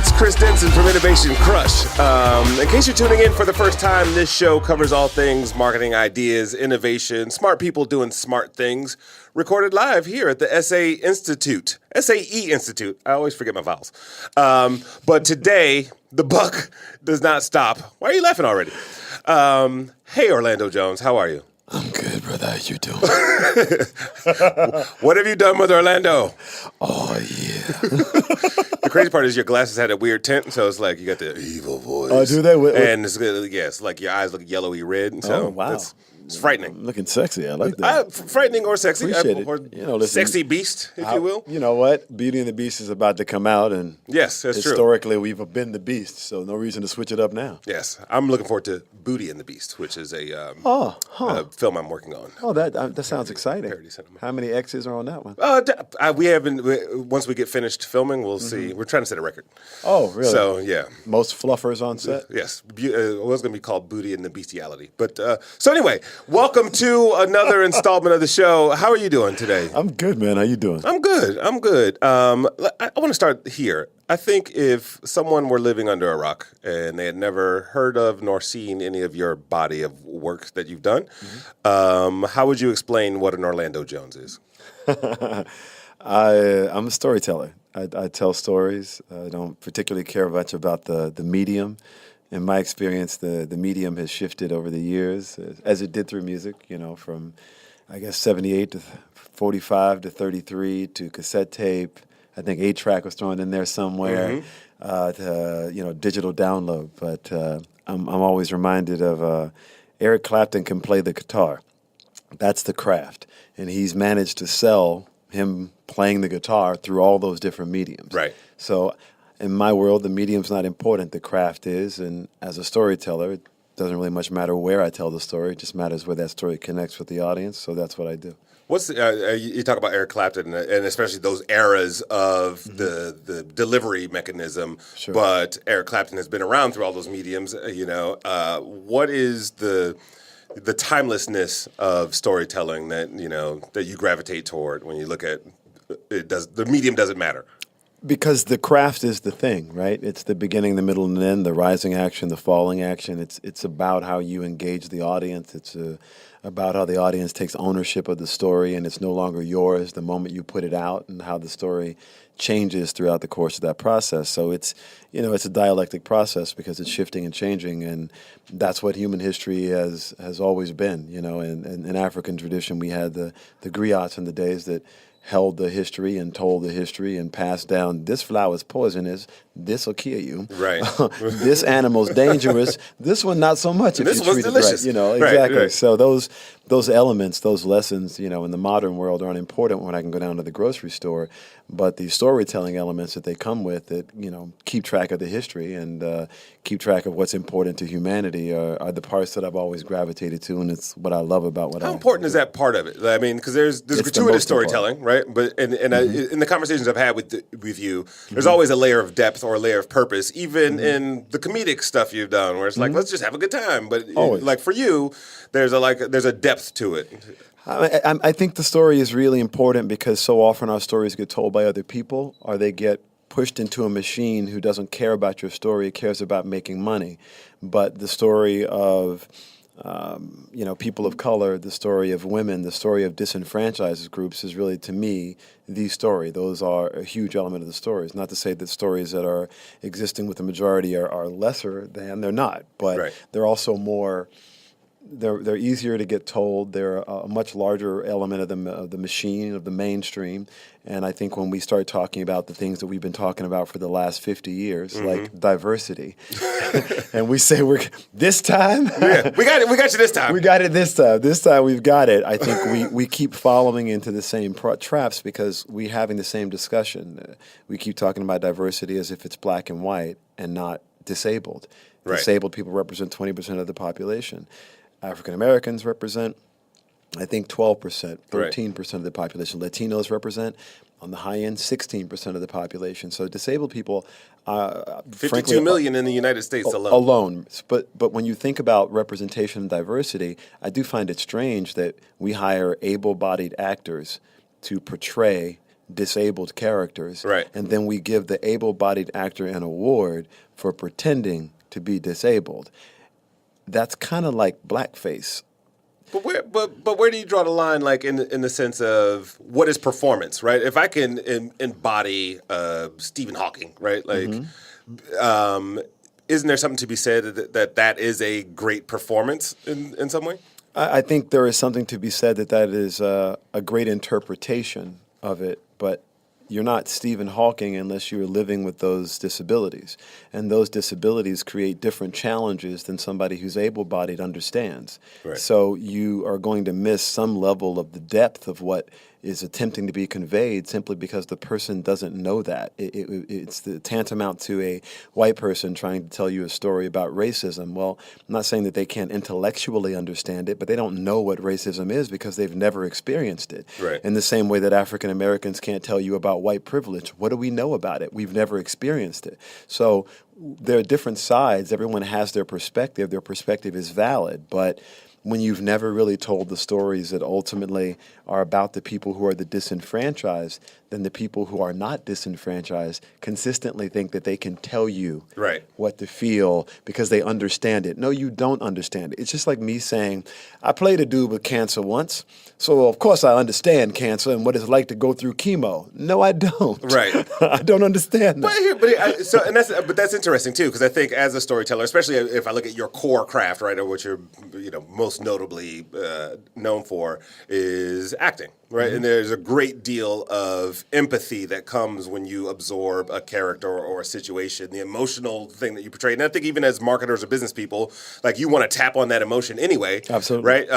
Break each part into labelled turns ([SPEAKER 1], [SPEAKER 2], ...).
[SPEAKER 1] It's Chris Denson from Innovation Crush. In case you're tuning in for the first time, this show covers all things marketing ideas, innovation, smart people doing smart things. Recorded live here at the SAE Institute. I always forget my vowels. But today, the buck does not stop. Why are you laughing already? Hey, Orlando Jones, how are you?
[SPEAKER 2] I'm good, brother. How you doing?
[SPEAKER 1] What have you done with Orlando?
[SPEAKER 2] Oh, yeah.
[SPEAKER 1] The crazy part is your glasses had a weird tint, so it's like you got the evil voice.
[SPEAKER 2] Oh, do they?
[SPEAKER 1] And it's like your eyes look yellowy red. So
[SPEAKER 2] wow.
[SPEAKER 1] It's frightening.
[SPEAKER 2] I'm looking sexy. I like that.
[SPEAKER 1] Frightening or sexy.
[SPEAKER 2] Appreciate it.
[SPEAKER 1] Or
[SPEAKER 2] listen,
[SPEAKER 1] sexy beast, if you will.
[SPEAKER 2] You know what? Beauty and the Beast is about to come out, and
[SPEAKER 1] yes, that's true.
[SPEAKER 2] Historically, we've been the Beast, so no reason to switch it up now.
[SPEAKER 1] Yes, I'm looking forward to Booty and the Beast, which is a film I'm working on.
[SPEAKER 2] Oh, that sounds exciting. How many X's are on that one?
[SPEAKER 1] We haven't. Once we get finished filming, we'll see. We're trying to set a record.
[SPEAKER 2] Oh, really?
[SPEAKER 1] So yeah,
[SPEAKER 2] most fluffers on set.
[SPEAKER 1] Yes, it was going to be called Booty and the Bestiality. But so anyway, welcome to another installment of the show. How are you doing today?
[SPEAKER 2] I'm good, man. How you doing?
[SPEAKER 1] I'm good. I want to start here. I think if someone were living under a rock and they had never heard of nor seen any of your body of work that you've done, how would you explain what an Orlando Jones is?
[SPEAKER 2] I'm a storyteller. I tell stories. I don't particularly care much about the medium. In my experience, the medium has shifted over the years, as it did through music, from, I guess, 78 to 45 to 33 to cassette tape. I think 8-track was thrown in there somewhere, to, digital download. But I'm always reminded of Eric Clapton can play the guitar. That's the craft. And he's managed to sell him playing the guitar through all those different mediums.
[SPEAKER 1] Right.
[SPEAKER 2] So in my world, the medium's not important. The craft is. And as a storyteller, it doesn't really much matter where I tell the story. It just matters where that story connects with the audience. So that's what I do.
[SPEAKER 1] You talk about Eric Clapton and especially those eras of the delivery mechanism,
[SPEAKER 2] Sure.
[SPEAKER 1] But Eric Clapton has been around through all those mediums. What is the timelessness of storytelling that you gravitate toward when you look at it? The medium doesn't matter?
[SPEAKER 2] Because the craft is the thing, right? It's the beginning, the middle, and the end, the rising action, the falling action. It's about how you engage the audience. It's about how the audience takes ownership of the story, and it's no longer yours the moment you put it out, and how the story changes throughout the course of that process. So it's a dialectic process because it's shifting and changing, and that's what human history has always been. In African tradition, we had the griots in the days that held the history and told the history and passed down, this flower's poisonous, this will kill you.
[SPEAKER 1] Right.
[SPEAKER 2] This animal's dangerous, this one not so much if
[SPEAKER 1] this
[SPEAKER 2] you treat
[SPEAKER 1] delicious.
[SPEAKER 2] it right. Exactly.
[SPEAKER 1] Right.
[SPEAKER 2] So those elements, those lessons, in the modern world aren't important when I can go down to the grocery store, but the storytelling elements that they come with that, keep track of the history and keep track of what's important to humanity are the parts that I've always gravitated to, and it's what I love about what I do.
[SPEAKER 1] How important is that part of it? I mean, because there's gratuitous storytelling, right? But in the conversations I've had with you, there's always a layer of depth or a layer of purpose, even in the comedic stuff you've done, where it's like, let's just have a good time. But like for you, there's a depth to it.
[SPEAKER 2] I think the story is really important because so often our stories get told by other people, or they get pushed into a machine who doesn't care about your story, it cares about making money. But the story of people of color, the story of women, the story of disenfranchised groups is really, to me, the story. Those are a huge element of the stories. Not to say that stories that are existing with the majority are lesser than, they're not, but they're also more. They're easier to get told. They're a much larger element of the machine, of the mainstream. And I think when we start talking about the things that we've been talking about for the last 50 years, like diversity, and we say this time?
[SPEAKER 1] Yeah, we got it. We got you this time.
[SPEAKER 2] We got it this time. This time we've got it. I think we keep following into the same traps because we're having the same discussion. We keep talking about diversity as if it's black and white and not disabled.
[SPEAKER 1] Right.
[SPEAKER 2] Disabled people represent 20% of the population. African Americans represent, I think, 12%, 13% of the population. Latinos represent, on the high end, 16% of the population. So disabled people,
[SPEAKER 1] 52 million in the United States alone.
[SPEAKER 2] But when you think about representation and diversity, I do find it strange that we hire able-bodied actors to portray disabled characters.
[SPEAKER 1] Right.
[SPEAKER 2] And then we give the able-bodied actor an award for pretending to be disabled. That's kind of like blackface.
[SPEAKER 1] But where do you draw the line, like in the sense of what is performance, right? If I can embody Stephen Hawking, right? Like, isn't there something to be said that is a great performance in some way?
[SPEAKER 2] I think there is something to be said that is a great interpretation of it, but you're not Stephen Hawking unless you're living with those disabilities. And those disabilities create different challenges than somebody who's able-bodied understands.
[SPEAKER 1] Right.
[SPEAKER 2] So you are going to miss some level of the depth of what is attempting to be conveyed simply because the person doesn't know that. It's the tantamount to a white person trying to tell you a story about racism. Well, I'm not saying that they can't intellectually understand it, but they don't know what racism is because they've never experienced it.
[SPEAKER 1] Right.
[SPEAKER 2] In the same way that African Americans can't tell you about white privilege. What do we know about it? We've never experienced it. So there are different sides. Everyone has their perspective. Their perspective is valid, but when you've never really told the stories that ultimately are about the people who are the disenfranchised, then the people who are not disenfranchised consistently think that they can tell you
[SPEAKER 1] Right.
[SPEAKER 2] what to feel because they understand it. No, you don't understand it. It's just like me saying, I played a dude with cancer once, so of course I understand cancer and what it's like to go through chemo. No, I don't.
[SPEAKER 1] Right.
[SPEAKER 2] I don't understand that.
[SPEAKER 1] But that's interesting too, because I think as a storyteller, especially if I look at your core craft, right, or what you're most notably known for is acting, right?
[SPEAKER 2] Mm-hmm.
[SPEAKER 1] And there's a great deal of empathy that comes when you absorb a character or a situation, the emotional thing that you portray. And I think even as marketers or business people, like you want to tap on that emotion anyway,
[SPEAKER 2] Absolutely.
[SPEAKER 1] right?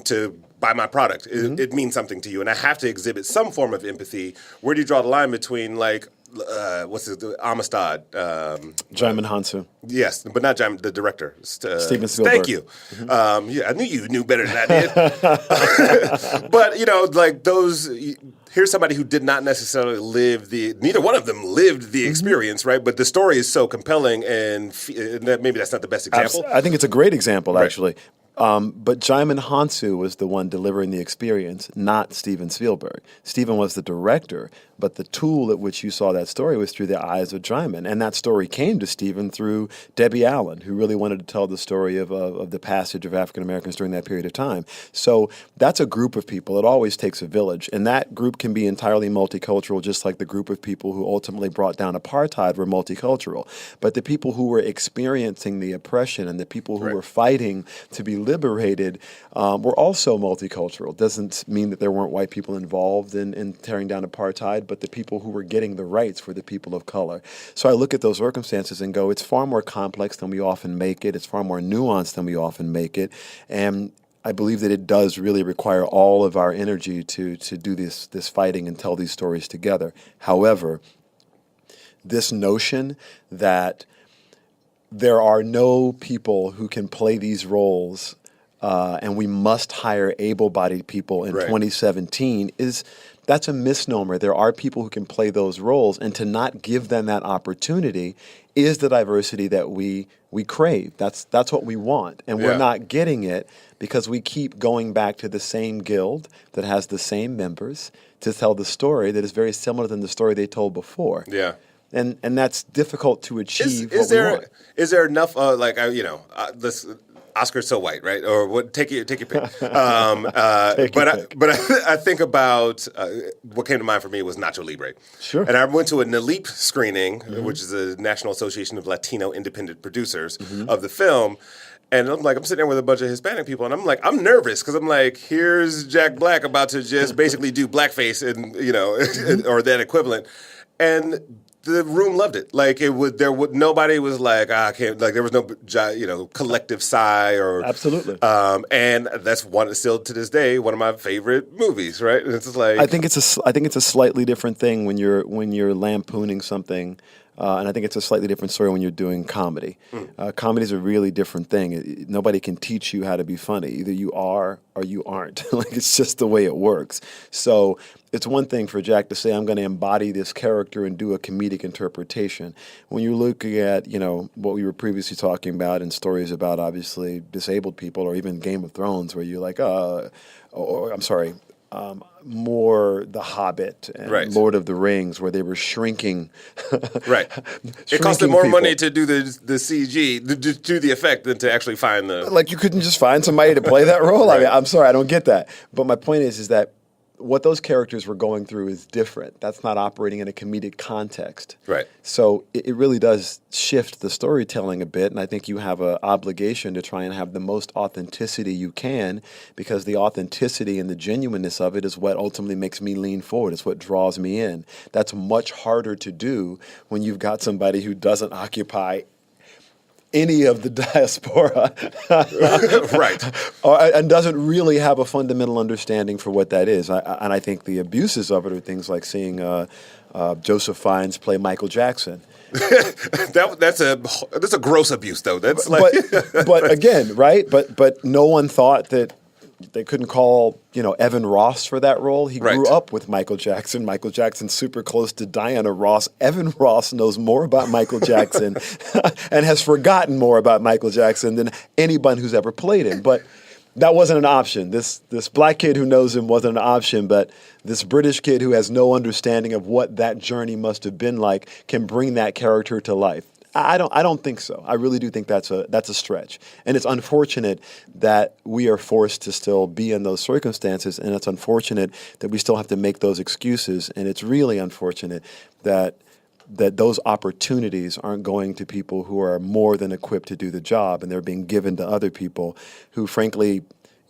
[SPEAKER 1] To buy my product, it means something to you, and I have to exhibit some form of empathy. Where do you draw the line between like Amistad?
[SPEAKER 2] Jaimin Hansu.
[SPEAKER 1] Yes, but not Jim, the director.
[SPEAKER 2] Steven Spielberg.
[SPEAKER 1] Thank you. Yeah, I knew you knew better than I did. But like those. Here's somebody who did not necessarily neither one of them lived the experience, right? But the story is so compelling, and maybe that's not the best example.
[SPEAKER 2] I think it's a great example, actually. But Jaimin Hansu was the one delivering the experience, not Steven Spielberg. Steven was the director, but the tool at which you saw that story was through the eyes of Jaimin. And that story came to Steven through Debbie Allen, who really wanted to tell the story of the passage of African Americans during that period of time. So that's a group of people. It always takes a village. And that group can be entirely multicultural, just like the group of people who ultimately brought down apartheid were multicultural. But the people who were experiencing the oppression and the people who were fighting to be liberated were also multicultural. Doesn't mean that there weren't white people involved in tearing down apartheid, but the people who were getting the rights were the people of color. So I look at those circumstances and go, it's far more complex than we often make it. It's far more nuanced than we often make it. And I believe that it does really require all of our energy to do this fighting and tell these stories together. However, this notion that there are no people who can play these roles and we must hire able-bodied people in 2017 that's a misnomer. There are people who can play those roles, and to not give them that opportunity is the diversity that we crave. That's what we want, and we're not getting it because we keep going back to the same guild that has the same members to tell the story that is very similar than the story they told before.
[SPEAKER 1] Yeah.
[SPEAKER 2] And that's differut to achieve.
[SPEAKER 1] Is there enough this Oscar's so white, right? Or what? Take your pick. But I think about what came to mind for me was Nacho Libre.
[SPEAKER 2] Sure.
[SPEAKER 1] And I went to a NALEAP screening, which is the National Association of Latino Independent Producers of the film. And I'm sitting there with a bunch of Hispanic people, and I'm nervous because I'm like, here's Jack Black about to just basically do blackface and or that equivalent, and the room loved it. Nobody was like, I can't. Like there was no collective sigh or
[SPEAKER 2] absolutely.
[SPEAKER 1] And that's still to this day one of my favorite movies. Right? And it's just like
[SPEAKER 2] I think it's a slightly different thing when you're lampooning something. And I think it's a slightly different story when you're doing comedy. Comedy is a really different thing. Nobody can teach you how to be funny. Either you are or you aren't. It's just the way it works. So it's one thing for Jack to say, I'm going to embody this character and do a comedic interpretation. When you're looking at, what we were previously talking about and stories about, obviously, disabled people or even Game of Thrones where you're like, more The Hobbit and
[SPEAKER 1] Right.
[SPEAKER 2] Lord of the Rings, where they were shrinking.
[SPEAKER 1] Right. It cost them more money to do the CG, to do the effect, than to actually find the.
[SPEAKER 2] Like, you couldn't just find somebody to play that role? I
[SPEAKER 1] Right.
[SPEAKER 2] mean, I'm sorry, I don't get that. But my point is that what those characters were going through is different. That's not operating in a comedic context.
[SPEAKER 1] Right.
[SPEAKER 2] So it really does shift the storytelling a bit, and I think you have an obligation to try and have the most authenticity you can, because the authenticity and the genuineness of it is what ultimately makes me lean forward. It's what draws me in. That's much harder to do when you've got somebody who doesn't occupy any of the diaspora
[SPEAKER 1] Right.
[SPEAKER 2] and doesn't really have a fundamental understanding for what that is. And I think the abuses of it are things like seeing Joseph Fiennes play Michael Jackson.
[SPEAKER 1] That's a gross abuse, though. That's like,
[SPEAKER 2] but again, right? But no one thought that they couldn't call, Evan Ross for that role. He grew
[SPEAKER 1] Right.
[SPEAKER 2] up with Michael Jackson. Michael Jackson's super close to Diana Ross. Evan Ross knows more about Michael Jackson and has forgotten more about Michael Jackson than anyone who's ever played him. But that wasn't an option. This black kid who knows him wasn't an option, but this British kid who has no understanding of what that journey must have been like can bring that character to life. I don't think so. I really do think that's a stretch. And it's unfortunate that we are forced to still be in those circumstances, and it's unfortunate that we still have to make those excuses, and it's really unfortunate that those opportunities aren't going to people who are more than equipped to do the job, and they're being given to other people who, frankly,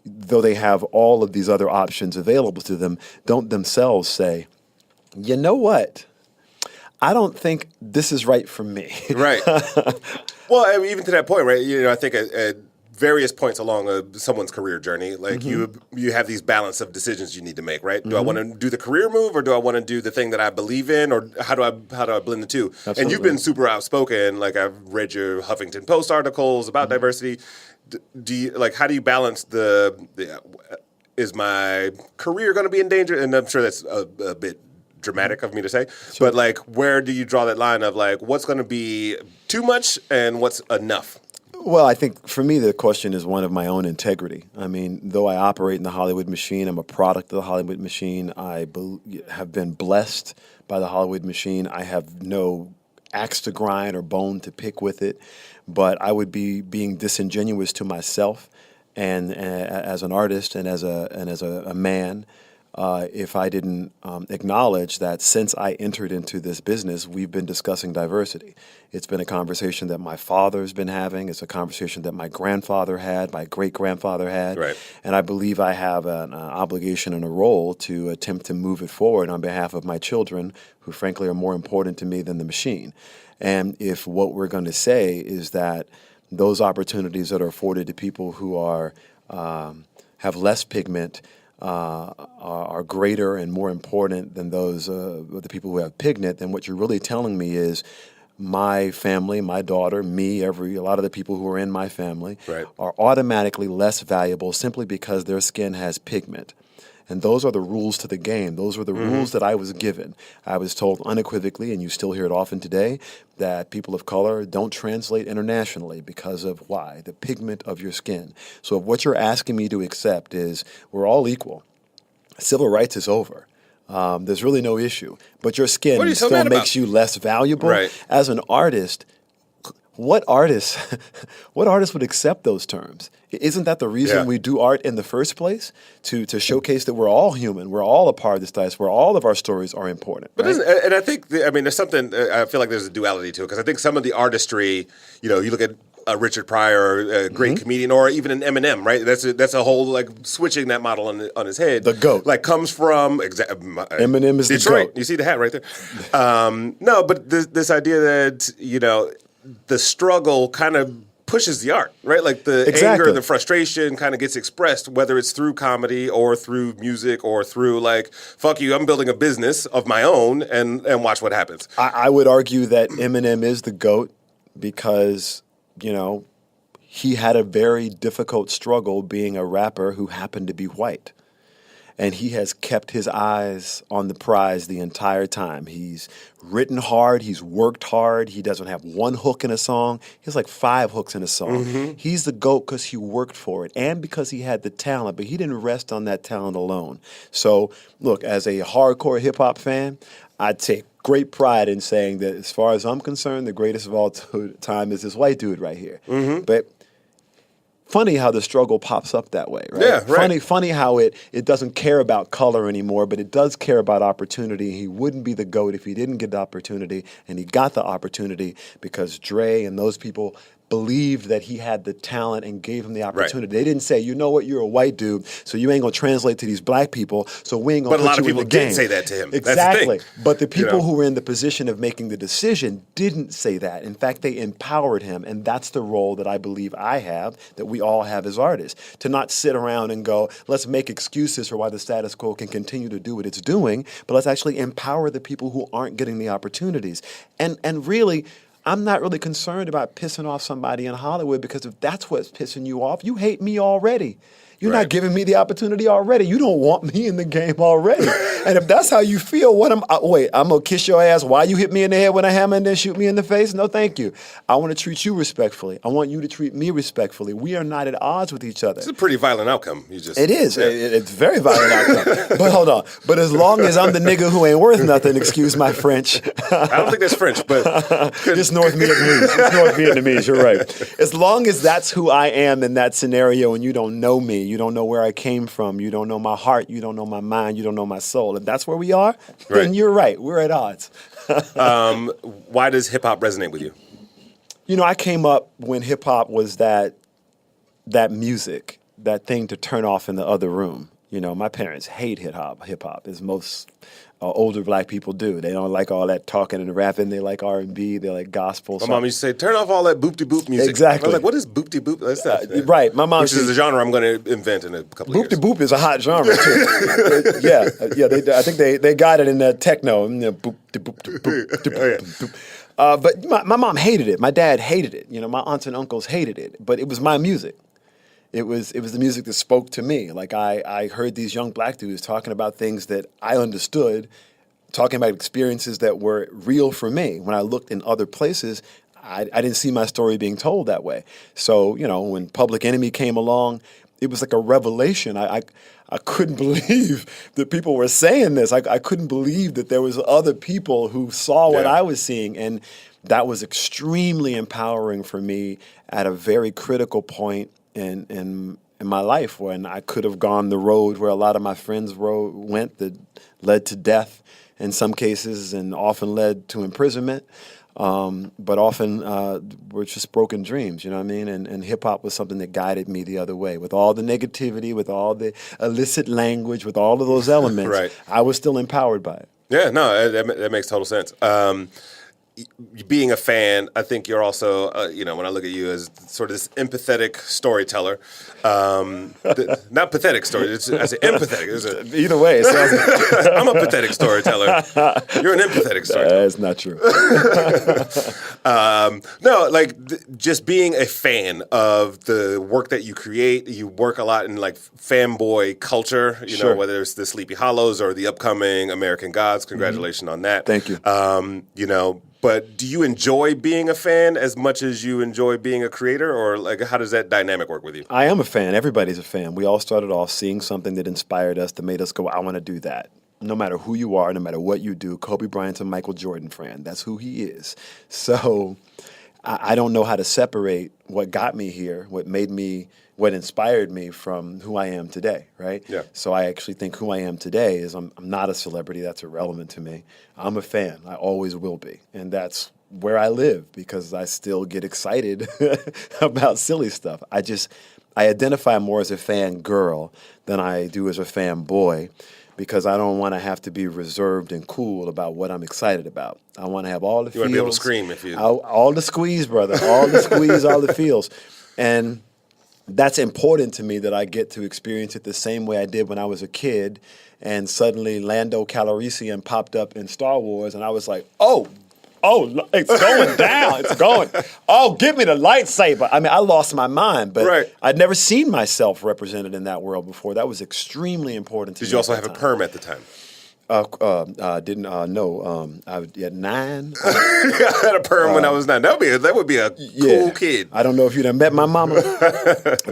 [SPEAKER 2] though they have all of these other options available to them, don't themselves say, you know what? I don't think this is right for me.
[SPEAKER 1] Right. Well, I mean, even to that point, right? I think at various points along someone's career journey, like you have these balance of decisions you need to make, right? Do I want to do the career move, or do I want to do the thing that I believe in, or how do I blend the two?
[SPEAKER 2] Absolutely.
[SPEAKER 1] And you've been super outspoken. Like, I've read your Huffington Post articles about diversity. How do you balance is my career going to be in danger? And I'm sure that's a bit dramatic of me to say, but like, where do you draw that line of like, what's going to be too much and what's enough?
[SPEAKER 2] Well, I think for me, the question is one of my own integrity. I mean, though I operate in the Hollywood machine, I'm a product of the Hollywood machine. I have been blessed by the Hollywood machine. I have no axe to grind or bone to pick with it, but I would be being disingenuous to myself and as an artist and as a man, if I didn't acknowledge that since I entered into this business, we've been discussing diversity. It's been a conversation that my father's been having. It's a conversation that my grandfather had, my great-grandfather had.
[SPEAKER 1] Right.
[SPEAKER 2] And I believe I have an obligation and a role to attempt to move it forward on behalf of my children, who frankly are more important to me than the machine. And if what we're going to say is that those opportunities that are afforded to people who are have less pigment are greater and more important than those the people who have pigment, then what you're really telling me is my family, my daughter, me, a lot of the people who are in my family are automatically less valuable simply because their skin has pigment. And those are the rules to the game. Those were the rules that I was given. I was told unequivocally, and you still hear it often today, that people of color don't translate internationally because of why? The pigment of your skin. So if what you're asking me to accept is we're all equal, civil rights is over. There's really no issue. But your skin still makes you less valuable.
[SPEAKER 1] Right.
[SPEAKER 2] As an artist, what artist would accept those terms? Isn't that the reason we do art in the first place? To showcase that we're all human, we're all a part of this dice, where all of our stories are important.
[SPEAKER 1] But
[SPEAKER 2] right?
[SPEAKER 1] and I think, there's something, I feel like there's a duality to it, because I think some of the artistry, you look at Richard Pryor, a great comedian, or even an Eminem, right? That's a whole, like, switching that model on his head.
[SPEAKER 2] The GOAT.
[SPEAKER 1] Like, comes from
[SPEAKER 2] Eminem is
[SPEAKER 1] Detroit.
[SPEAKER 2] the GOAT.
[SPEAKER 1] You see the hat right there. No, but this idea that, the struggle kind of pushes the art, right? Like the anger, the frustration kind of gets expressed, whether it's through comedy or through music or through like, fuck you, I'm building a business of my own and watch what happens.
[SPEAKER 2] I would argue that Eminem is the GOAT because, he had a very difficult struggle being a rapper who happened to be white. and he has kept his eyes on the prize the entire time. He's written hard, he's worked hard, he doesn't have one hook in a song. He has like 5 hooks in a song. He's the GOAT because he worked for it and because he had the talent, but he didn't rest on that talent alone. So, look, as a hardcore hip-hop fan, I take great pride in saying that as far as I'm concerned, the greatest of all time is this white dude right here. But funny how the struggle pops up that way, right?
[SPEAKER 1] Yeah, right.
[SPEAKER 2] Funny how it doesn't care about color anymore, but it does care about opportunity. He wouldn't be the GOAT if he didn't get the opportunity, and he got the opportunity because Dre and those people believed that he had the talent and gave him the opportunity. They didn't say, you know what, you're a white dude, so you ain't gonna translate to these black people, so we ain't gonna put you in the game.
[SPEAKER 1] But a lot of people did say that to him.
[SPEAKER 2] Exactly.
[SPEAKER 1] That's the thing.
[SPEAKER 2] But the people who were in the position of making the decision didn't say that. In fact, they empowered him, and that's the role that I believe I have, that we all have as artists, to not sit around and go, let's make excuses for why the status quo can continue to do what it's doing, but let's actually empower the people who aren't getting the opportunities. And really, I'm not really concerned about pissing off somebody in Hollywood, because if that's what's pissing you off, you hate me already. You're not giving me the opportunity already. You don't want me in the game already. And if that's how you feel, I'm gonna kiss your ass while you hit me in the head with a hammer and then shoot me in the face? No, thank you. I want to treat you respectfully. I want you to treat me respectfully. We are not at odds with each other.
[SPEAKER 1] It's a pretty violent outcome.
[SPEAKER 2] It is. Yeah. It's a very violent outcome. But hold on. But as long as I'm the nigga who ain't worth nothing, excuse my French.
[SPEAKER 1] I don't think that's French, but
[SPEAKER 2] it's North Vietnamese. It's North Vietnamese. You're right. As long as that's who I am in that scenario, and you don't know me, you don't know where I came from, you don't know my heart, you don't know my mind, you don't know my soul. If that's where we are, then you're right. We're at odds.
[SPEAKER 1] Why does hip hop resonate with you?
[SPEAKER 2] You know, I came up when hip hop was that music, that thing to turn off in the other room. You know, my parents hate hip hop, as most older black people do. They don't like all that talking and rapping. They like R&B. They like gospel.
[SPEAKER 1] My mom used to say, "Turn off all that boop-de-boop music."
[SPEAKER 2] Exactly.
[SPEAKER 1] I was like, "What is boop-de-boop?" That's that.
[SPEAKER 2] Right. My mom.
[SPEAKER 1] Which is a genre I'm going to invent in a couple of years.
[SPEAKER 2] Boop-de-boop is a hot genre too. Yeah. I think they got it in the techno. Boop-de-boop. But my mom hated it. My dad hated it. You know, my aunts and uncles hated it. But it was my music. It was the music that spoke to me. Like I heard these young black dudes talking about things that I understood, talking about experiences that were real for me. When I looked in other places, I didn't see my story being told that way. So, you know, when Public Enemy came along, it was like a revelation. I couldn't believe that people were saying this. I couldn't believe that there was other people who saw what I was seeing. And that was extremely empowering for me at a very critical point in my life, when I could have gone the road where a lot of my friends went, that led to death in some cases and often led to imprisonment, but often were just broken dreams, you know what I mean? And hip-hop was something that guided me the other way. With all the negativity, with all the illicit language, with all of those elements, I was still empowered by it.
[SPEAKER 1] Yeah, no, that makes total sense. Being a fan, I think you're also, you know, when I look at you as sort of this empathetic storyteller, not pathetic story. I say empathetic.
[SPEAKER 2] Either way, it sounds like
[SPEAKER 1] I'm a pathetic storyteller. You're an empathetic storyteller.
[SPEAKER 2] That's not true.
[SPEAKER 1] No, like just being a fan of the work that you create. You work a lot in like fanboy culture. You know, whether it's the Sleepy Hollows or the upcoming American Gods. Congratulations on that.
[SPEAKER 2] Thank you.
[SPEAKER 1] You know. But do you enjoy being a fan as much as you enjoy being a creator, or like how does that dynamic work with you?
[SPEAKER 2] I am a fan. Everybody's a fan. We all started off seeing something that inspired us, that made us go, I want to do that. No matter who you are, no matter what you do, Kobe Bryant's a Michael Jordan fan. That's who he is. So I don't know how to separate what got me here, what inspired me from who I am today, right?
[SPEAKER 1] Yeah.
[SPEAKER 2] So I actually think who I am today is I'm not a celebrity. That's irrelevant to me. I'm a fan. I always will be. And that's where I live, because I still get excited about silly stuff. I identify more as a fan girl than I do as a fan boy, because I don't want to have to be reserved and cool about what I'm excited about. I want to have all the feels.
[SPEAKER 1] You want to be able to scream if you...
[SPEAKER 2] All the squeeze, brother. All the squeeze, all the feels. And that's important to me, that I get to experience it the same way I did when I was a kid, and suddenly Lando Calrissian popped up in Star Wars, and I was like, oh, it's going down. It's going. Oh, give me the lightsaber. I mean, I lost my mind, but I'd never seen myself represented in that world before. That was extremely important to me.
[SPEAKER 1] Did you also have a perm at the time?
[SPEAKER 2] Didn't know. I was at 9.
[SPEAKER 1] I had a perm when I was 9. That would be a cool kid.
[SPEAKER 2] I don't know if you'd have met my mama,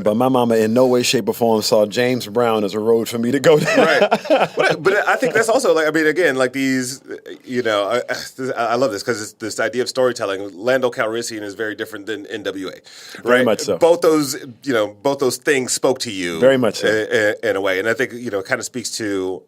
[SPEAKER 2] but my mama in no way, shape, or form saw James Brown as a road for me to go down.
[SPEAKER 1] Right. But I think that's also like these, I love this because it's this idea of storytelling. Lando Calrissian is very different than NWA. Right?
[SPEAKER 2] Very much so.
[SPEAKER 1] Both those things spoke to you
[SPEAKER 2] very much so.
[SPEAKER 1] In a way, and I think it kind of speaks to.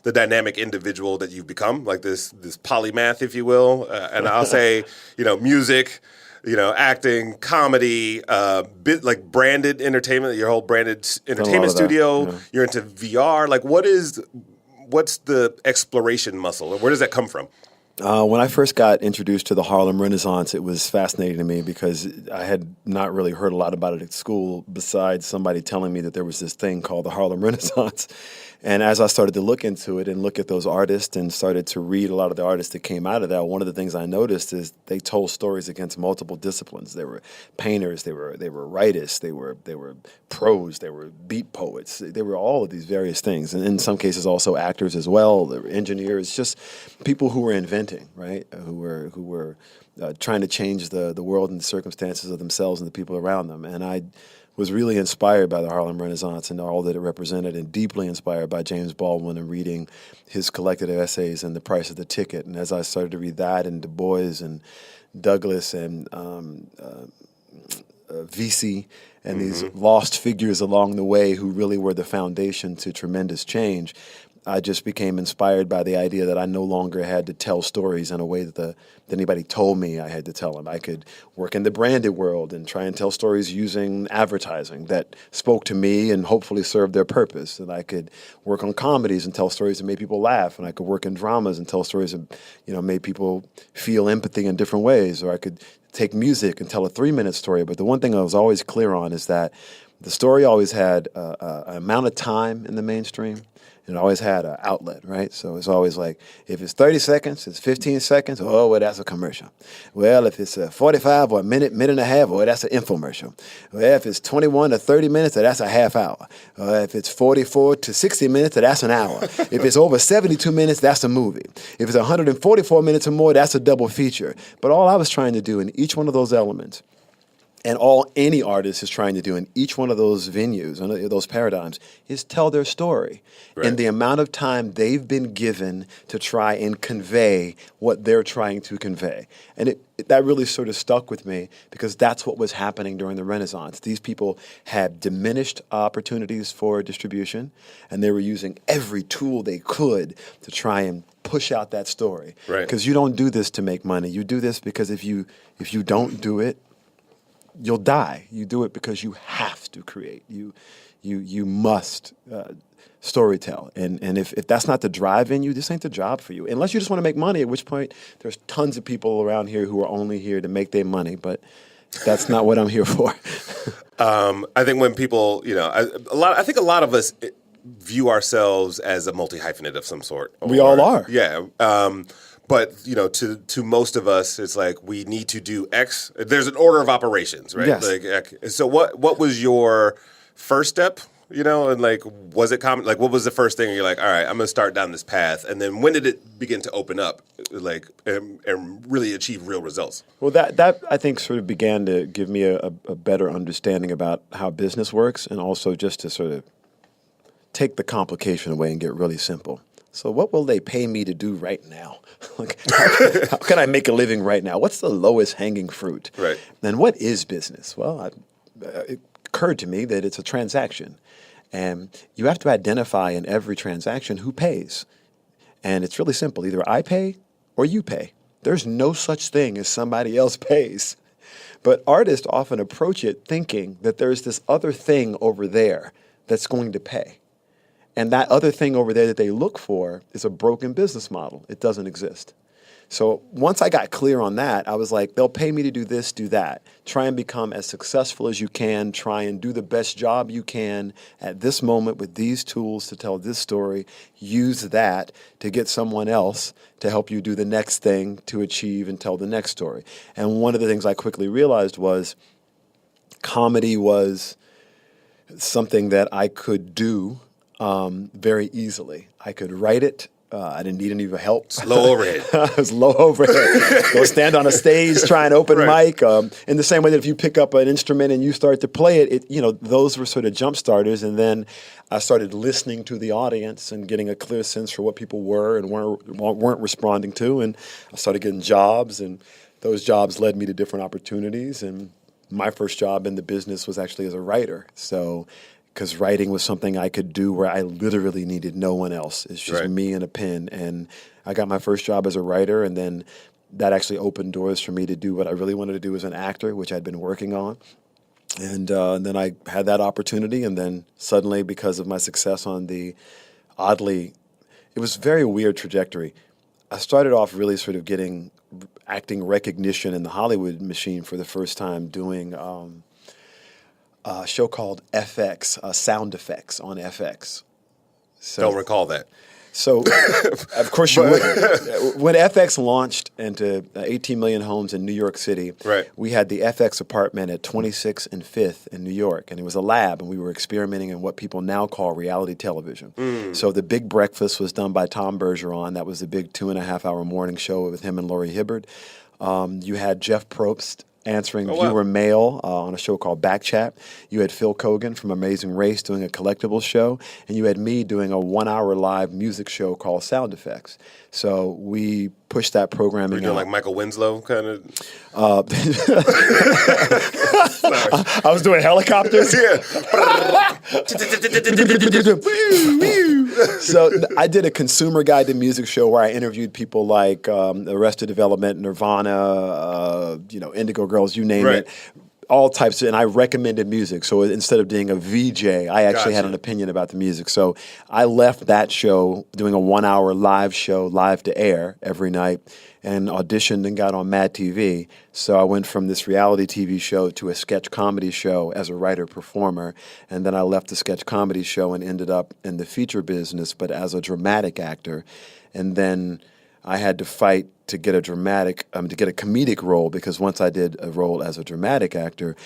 [SPEAKER 1] The dynamic individual that you've become, like this polymath, if you will. And I'll say, music, acting, comedy, like branded entertainment, your whole branded entertainment studio. Yeah. You're into VR. Like, what's the exploration muscle? Where does that come from?
[SPEAKER 2] When I first got introduced to the Harlem Renaissance, it was fascinating to me because I had not really heard a lot about it at school besides somebody telling me that there was this thing called the Harlem Renaissance. And as I started to look into it and look at those artists and started to read a lot of the artists that came out of that, one of the things I noticed is they told stories against multiple disciplines. They were painters, they were writers, they were prose, they were beat poets, they were all of these various things, and in some cases also actors as well. They were engineers, just people who were inventing, right? Who were trying to change the world and the circumstances of themselves and the people around them. And I was really inspired by the Harlem Renaissance and all that it represented, and deeply inspired by James Baldwin and reading his collected essays and The Price of the Ticket. And as I started to read that and Du Bois and Douglas and Vesey and these lost figures along the way who really were the foundation to tremendous change, I just became inspired by the idea that I no longer had to tell stories in a way that anybody told me I had to tell them. I could work in the branded world and try and tell stories using advertising that spoke to me and hopefully served their purpose. And I could work on comedies and tell stories that made people laugh. And I could work in dramas and tell stories that made people feel empathy in different ways. Or I could take music and tell a 3-minute story. But the one thing I was always clear on is that the story always had an amount of time in the mainstream. It always had an outlet, right? So it's always like, if it's 30 seconds, it's 15 seconds, oh, well, that's a commercial. Well, if it's 45 or a minute and a half, well, that's an infomercial. Well, if it's 21 to 30 minutes, that's a half hour. If it's 44 to 60 minutes, that's an hour. If it's over 72 minutes, that's a movie. If it's 144 minutes or more, that's a double feature. But all I was trying to do in each one of those elements, and all any artist is trying to do in each one of those venues and those paradigms, is tell their story in the amount of time they've been given to try and convey what they're trying to convey. And that really sort of stuck with me because that's what was happening during the Renaissance. These people had diminished opportunities for distribution, and they were using every tool they could to try and push out that story. Because you don't do this to make money. You do this because if you don't do it, you'll die. You do it because you have to create. You must storytell. And if that's not the drive in you, this ain't the job for you. Unless you just want to make money, at which point there's tons of people around here who are only here to make their money. But that's not what I'm here for.
[SPEAKER 1] I think when people, I think a lot of us view ourselves as a multi-hyphenate of some sort.
[SPEAKER 2] We all are.
[SPEAKER 1] Yeah. But, to most of us, it's like we need to do X. There's an order of operations, right?
[SPEAKER 2] Yes.
[SPEAKER 1] So what was your first step, and was it common? Like, what was the first thing you're like, all right, I'm going to start down this path? And then when did it begin to open up, and really achieve real results?
[SPEAKER 2] Well, that I think sort of began to give me a better understanding about how business works, and also just to sort of take the complication away and get really simple. So what will they pay me to do right now? How can I make a living right now? What's the lowest hanging fruit?
[SPEAKER 1] Right.
[SPEAKER 2] And what is business? Well, it occurred to me that it's a transaction. And you have to identify in every transaction who pays. And it's really simple. Either I pay or you pay. There's no such thing as somebody else pays. But artists often approach it thinking that there's this other thing over there that's going to pay. And that other thing over there that they look for is a broken business model. It doesn't exist. So once I got clear on that, I was like, they'll pay me to do this, do that. Try and become as successful as you can. Try and do the best job you can at this moment with these tools to tell this story. Use that to get someone else to help you do the next thing to achieve and tell the next story. And one of the things I quickly realized was comedy was something that I could do very easily. I could write it. I didn't need any help.
[SPEAKER 1] Low overhead.
[SPEAKER 2] It was low overhead. Go stand on a stage, try an open mic. In the same way that if you pick up an instrument and you start to play it, those were sort of jump starters. And then I started listening to the audience and getting a clear sense for what people were and weren't responding to. And I started getting jobs, and those jobs led me to different opportunities. And my first job in the business was actually as a writer. So, because writing was something I could do where I literally needed no one else. It's just me and a pen. And I got my first job as a writer, and then that actually opened doors for me to do what I really wanted to do as an actor, which I'd been working on. And then I had that opportunity, and then suddenly, because of my success on it was a very weird trajectory. I started off really sort of getting acting recognition in the Hollywood machine for the first time, doing a show called FX, Sound Effects on FX. So,
[SPEAKER 1] Don't recall that.
[SPEAKER 2] So, of course you wouldn't. When FX launched into 18 million homes in New York City, we had the FX apartment at 26th and 5th in New York, and it was a lab, and we were experimenting in what people now call reality television. So The Big Breakfast was done by Tom Bergeron. That was the big 2.5-hour morning show with him and Laurie Hibbard. You had Jeff Probst answering viewer mail on a show called Backchat. You had Phil Kogan from Amazing Race doing a collectibles show, and you had me doing a 1-hour live music show called Sound Effects. So we pushed that programming
[SPEAKER 1] Were you doing like Michael Winslow kind of?
[SPEAKER 2] I was doing helicopters. So I did a consumer guide to music show where I interviewed people like Arrested Development, Nirvana, Indigo Girls, you name it. All types and I recommended music. So instead of being a VJ, I actually had an opinion about the music. So I left that show doing a 1-hour live show, live to air every night, and auditioned and got on Mad TV. So I went from this reality TV show to a sketch comedy show as a writer-performer, and then I left the sketch comedy show and ended up in the feature business, but as a dramatic actor. And then I had to fight to get a comedic role, because once I did a role as a dramatic actor,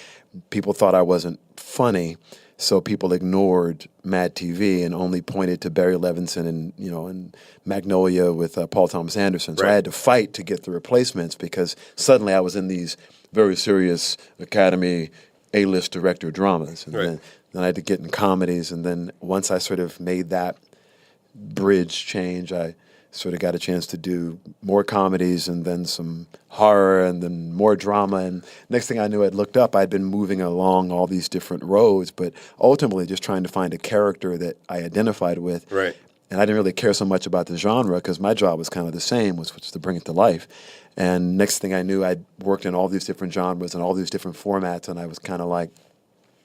[SPEAKER 2] people thought I wasn't funny, so people ignored Mad TV and only pointed to Barry Levinson and Magnolia with Paul Thomas Anderson. So I had to fight to get the replacements, because suddenly I was in these very serious Academy A-list director dramas, and then I had to get in comedies. And then once I sort of made that bridge change, I sort of got a chance to do more comedies and then some horror and then more drama. And next thing I knew, I'd looked up, I'd been moving along all these different roads, but ultimately just trying to find a character that I identified with.
[SPEAKER 1] Right.
[SPEAKER 2] And I didn't really care so much about the genre, because my job was kind of the same, which was to bring it to life. And next thing I knew, I'd worked in all these different genres and all these different formats, and I was kind of like,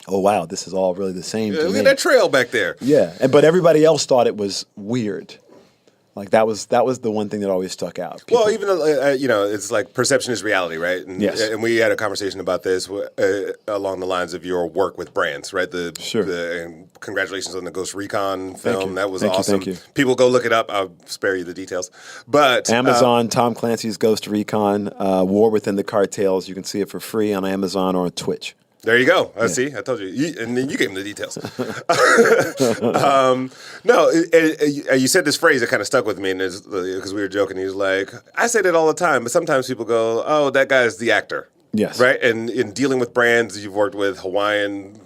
[SPEAKER 2] oh, wow, this is all really the same to me.
[SPEAKER 1] Look at that trail back there.
[SPEAKER 2] Yeah, but everybody else thought it was weird. Like that was the one thing that always stuck out.
[SPEAKER 1] Well, even it's like perception is reality, right? And,
[SPEAKER 2] yes.
[SPEAKER 1] And we had a conversation about this along the lines of your work with brands, right? And congratulations on the Ghost Recon film. That was awesome.
[SPEAKER 2] Thank you.
[SPEAKER 1] People go look it up. I'll spare you the details. But
[SPEAKER 2] Amazon, Tom Clancy's Ghost Recon, War Within the Cartels. You can see it for free on Amazon or on Twitch.
[SPEAKER 1] There you go. See, I told you. And then you gave him the details. You said this phrase that kind of stuck with me, because we were joking. He was like, I say that all the time, but sometimes people go, oh, that guy's the actor.
[SPEAKER 2] Yes.
[SPEAKER 1] Right? And in dealing with brands, you've worked with Hawaiian,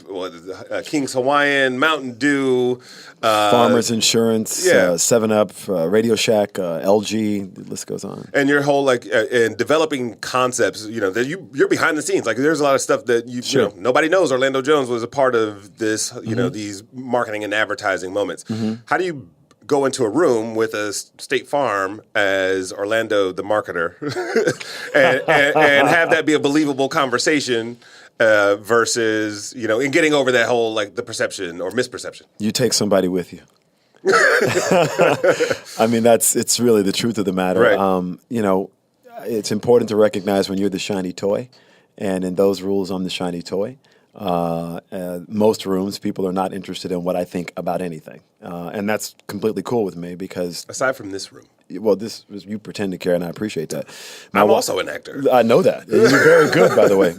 [SPEAKER 1] King's Hawaiian, Mountain Dew.
[SPEAKER 2] Farmers Insurance, 7-Up, Radio Shack, LG, the list goes on.
[SPEAKER 1] And your whole, in developing concepts, that you're behind the scenes. Like, there's a lot of stuff that, nobody knows Orlando Jones was a part of this, these marketing and advertising moments. Mm-hmm. How do you go into a room with a State Farm as Orlando the marketer and have that be a believable conversation versus, in getting over that whole, the perception or misperception?
[SPEAKER 2] You take somebody with you. I mean, it's really the truth of the matter.
[SPEAKER 1] Right.
[SPEAKER 2] it's important to recognize when you're the shiny toy, and in those rules, I'm the shiny toy. Most rooms, people are not interested in what I think about anything, and that's completely cool with me because
[SPEAKER 1] aside from this room.
[SPEAKER 2] Well, this was you pretend to care, and I appreciate that.
[SPEAKER 1] I'm also an actor.
[SPEAKER 2] I know that. You're very good, by the way.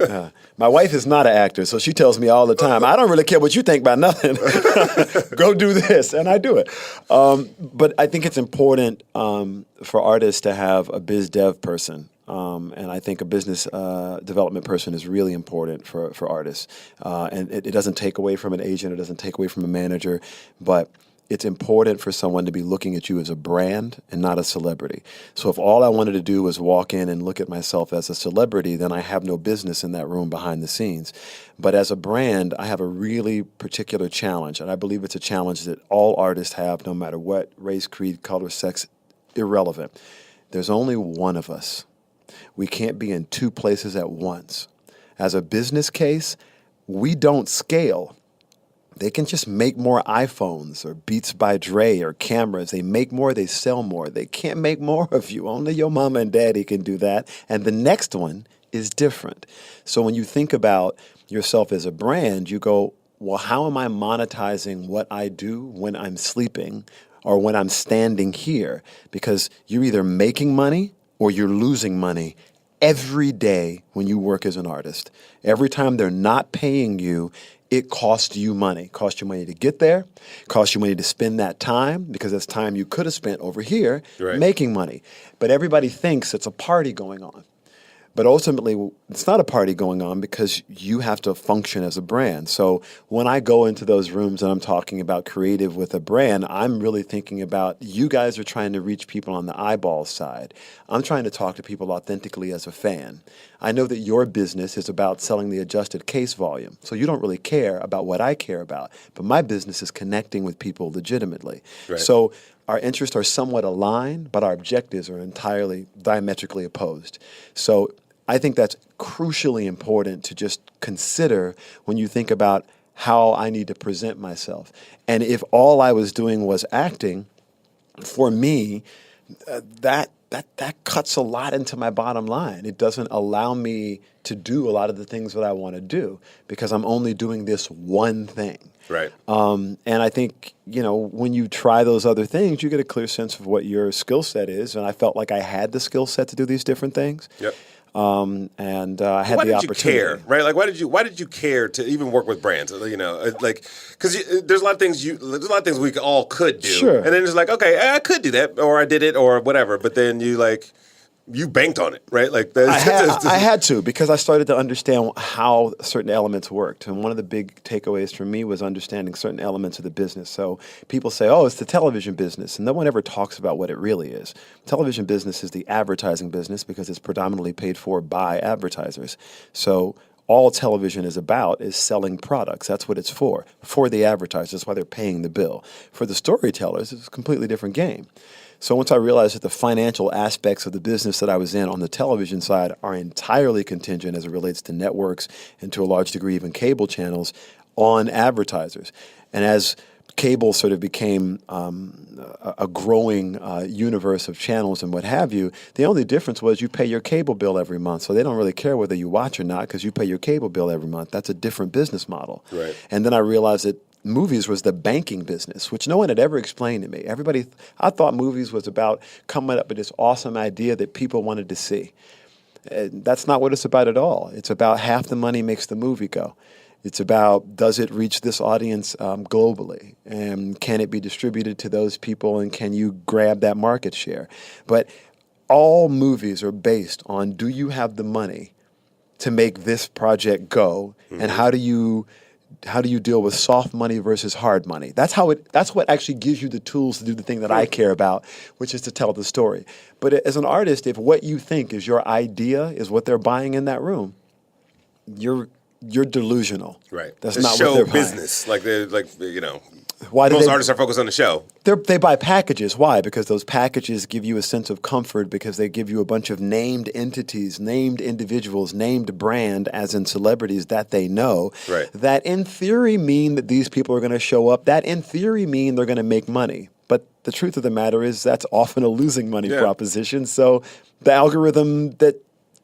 [SPEAKER 2] My wife is not an actor, so she tells me all the time, I don't really care what you think about nothing. Go do this, and I do it. But I think it's important for artists to have a biz dev person. And I think a business development person is really important for artists. And it doesn't take away from an agent, it doesn't take away from a manager, but it's important for someone to be looking at you as a brand and not a celebrity. So if all I wanted to do was walk in and look at myself as a celebrity, then I have no business in that room behind the scenes. But as a brand, I have a really particular challenge, and I believe it's a challenge that all artists have, no matter what, race, creed, color, sex, irrelevant. There's only one of us. We can't be in two places at once. As a business case, we don't scale. They can just make more iPhones or Beats by Dre or cameras. They make more, they sell more. They can't make more of you. Only your mama and daddy can do that. And the next one is different. So when you think about yourself as a brand, you go, well, how am I monetizing what I do when I'm sleeping or when I'm standing here? Because you're either making money or you're losing money every day when you work as an artist. Every time they're not paying you, it costs you money. It costs you money to get there. It costs you money to spend that time because that's time you could have spent over here making money. But everybody thinks it's a party going on. But ultimately, it's not a party going on because you have to function as a brand. So when I go into those rooms and I'm talking about creative with a brand, I'm really thinking about you guys are trying to reach people on the eyeball side. I'm trying to talk to people authentically as a fan. I know that your business is about selling the adjusted case volume. So you don't really care about what I care about. But my business is connecting with people legitimately. Right. So our interests are somewhat aligned, but our objectives are entirely diametrically opposed. So I think that's crucially important to just consider when you think about how I need to present myself. And if all I was doing was acting, for me, that cuts a lot into my bottom line. It doesn't allow me to do a lot of the things that I want to do because I'm only doing this one thing.
[SPEAKER 1] Right.
[SPEAKER 2] And I think, when you try those other things, you get a clear sense of what your skill set is. And I felt like I had the skill set to do these different things. Yep. I had the opportunity.
[SPEAKER 1] Why did you care, right? Like, why did you care to even work with brands? Because there's a lot of things we all could do,
[SPEAKER 2] sure.
[SPEAKER 1] And then it's like, okay, I could do that, or I did it, or whatever. But then you banked on it, right? Like
[SPEAKER 2] I had to because I started to understand how certain elements worked. And one of the big takeaways for me was understanding certain elements of the business. So people say, oh, it's the television business. And no one ever talks about what it really is. Television business is the advertising business because it's predominantly paid for by advertisers. So all television is about is selling products. That's what it's for the advertisers. That's why they're paying the bill. For the storytellers, it's a completely different game. So once I realized that the financial aspects of the business that I was in on the television side are entirely contingent as it relates to networks and to a large degree even cable channels on advertisers. And as cable sort of became a growing universe of channels and what have you, the only difference was you pay your cable bill every month. So they don't really care whether you watch or not because you pay your cable bill every month. That's a different business model. Right. And then I realized that movies was the banking business, which no one had ever explained to me. I thought movies was about coming up with this awesome idea that people wanted to see. That's not what it's about at all. It's about half the money makes the movie go. It's about, does it reach this audience globally? And can it be distributed to those people? And can you grab that market share? But all movies are based on, do you have the money to make this project go? Mm-hmm. And how do you deal with soft money versus hard money? That's what actually gives you the tools to do the thing that I care about, which is to tell the story. But as an artist, if what you think is your idea is what they're buying in that room, you're delusional. Right. That's
[SPEAKER 1] the
[SPEAKER 2] not
[SPEAKER 1] show
[SPEAKER 2] what they're
[SPEAKER 1] business.
[SPEAKER 2] Buying. Why
[SPEAKER 1] most artists are focused on the show.
[SPEAKER 2] They buy packages. Why? Because those packages give you a sense of comfort because they give you a bunch of named entities, named individuals, named brand, as in celebrities that they know, right, that in theory mean that these people are going to show up, that in theory mean they're going to make money. But the truth of the matter is that's often a losing money proposition. So the algorithm that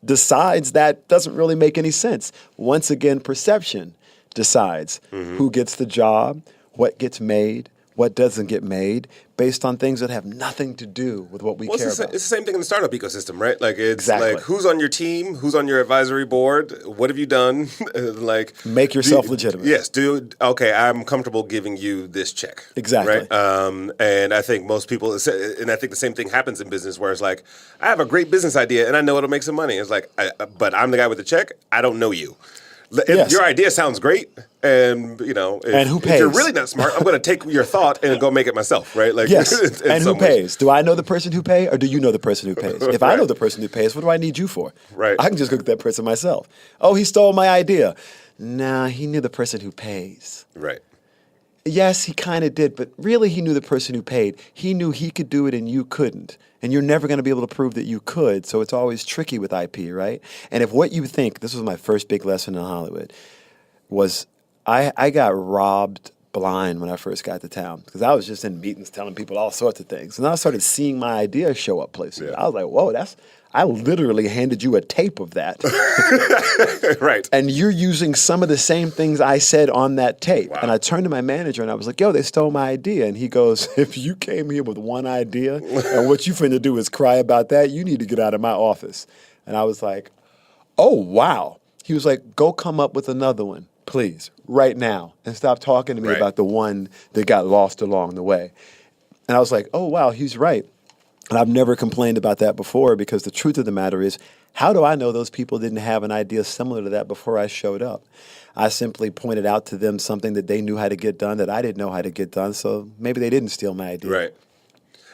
[SPEAKER 2] decides that doesn't really make any sense. Once again, perception decides who gets the job, what gets made, what doesn't get made, based on things that have nothing to do with what we care about.
[SPEAKER 1] It's the same thing in the startup ecosystem, right? Like it's
[SPEAKER 2] Exactly.
[SPEAKER 1] like who's on your team, who's on your advisory board, what have you done? Like
[SPEAKER 2] Make yourself legitimate.
[SPEAKER 1] Yes, okay, I'm comfortable giving you this check.
[SPEAKER 2] Exactly.
[SPEAKER 1] Right? And I think most people, and I think the same thing happens in business where it's like, I have a great business idea and I know it'll make some money. It's like, but I'm the guy with the check. I don't know you.
[SPEAKER 2] Yes.
[SPEAKER 1] Your idea sounds great, and
[SPEAKER 2] and who pays?
[SPEAKER 1] If you're really not smart, I'm going to take your thought and go make it myself, right? Like,
[SPEAKER 2] yes, and who
[SPEAKER 1] ways.
[SPEAKER 2] pays? Do I know the person who pays, or do you know the person who pays? If I know the person who pays, what do I need you for?
[SPEAKER 1] Right.
[SPEAKER 2] I can just go get that person myself. Oh, he stole my idea. Nah, he knew the person who pays.
[SPEAKER 1] Right.
[SPEAKER 2] Yes, he kind of did, but really he knew the person who paid. He knew he could do it and you couldn't. And you're never going to be able to prove that you could, so it's always tricky with IP, right? And if what you think, this was my first big lesson in Hollywood, was I got robbed blind when I first got to town because I was just in meetings telling people all sorts of things. And I started seeing my ideas show up places.
[SPEAKER 1] Yeah.
[SPEAKER 2] I was like, whoa, I literally handed you a tape of that.
[SPEAKER 1] Right.
[SPEAKER 2] And you're using some of the same things I said on that tape.
[SPEAKER 1] Wow.
[SPEAKER 2] And I turned to my manager and I was like, yo, they stole my idea. And he goes, if you came here with one idea and what you finna do is cry about that, you need to get out of my office. And I was like, oh, wow. He was like, go come up with another one, please, right now. And stop talking to me about the one that got lost along the way. And I was like, oh, wow, he's right. And I've never complained about that before because the truth of the matter is, how do I know those people didn't have an idea similar to that before I showed up? I simply pointed out to them something that they knew how to get done that I didn't know how to get done, so maybe they didn't steal my idea.
[SPEAKER 1] Right.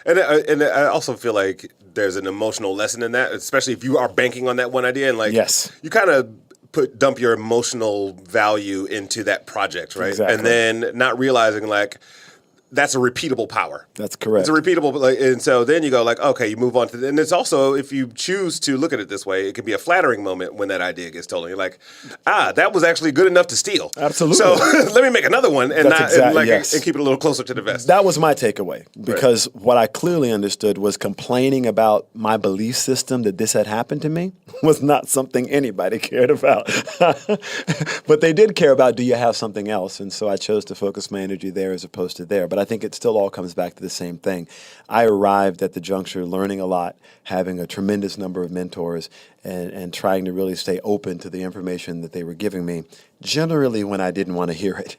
[SPEAKER 1] And I also feel like there's an emotional lesson in that, especially if you are banking on that one idea and like you kind of dump your emotional value into that project, right?
[SPEAKER 2] Exactly.
[SPEAKER 1] And then not realizing like that's a repeatable power.
[SPEAKER 2] That's correct.
[SPEAKER 1] It's a repeatable, and so then you go like, okay, you move on to, and it's also, if you choose to look at it this way, it can be a flattering moment when that idea gets told. And you're like, that was actually good enough to steal.
[SPEAKER 2] Absolutely.
[SPEAKER 1] So let me make another one and
[SPEAKER 2] yes.
[SPEAKER 1] and keep it a little closer to the vest.
[SPEAKER 2] That was my takeaway because what I clearly understood was complaining about my belief system that this had happened to me was not something anybody cared about. But they did care about, do you have something else? And so I chose to focus my energy there as opposed to there. But I think it still all comes back to the same thing. I arrived at the juncture learning a lot, having a tremendous number of mentors, and trying to really stay open to the information that they were giving me, generally when I didn't want to hear it.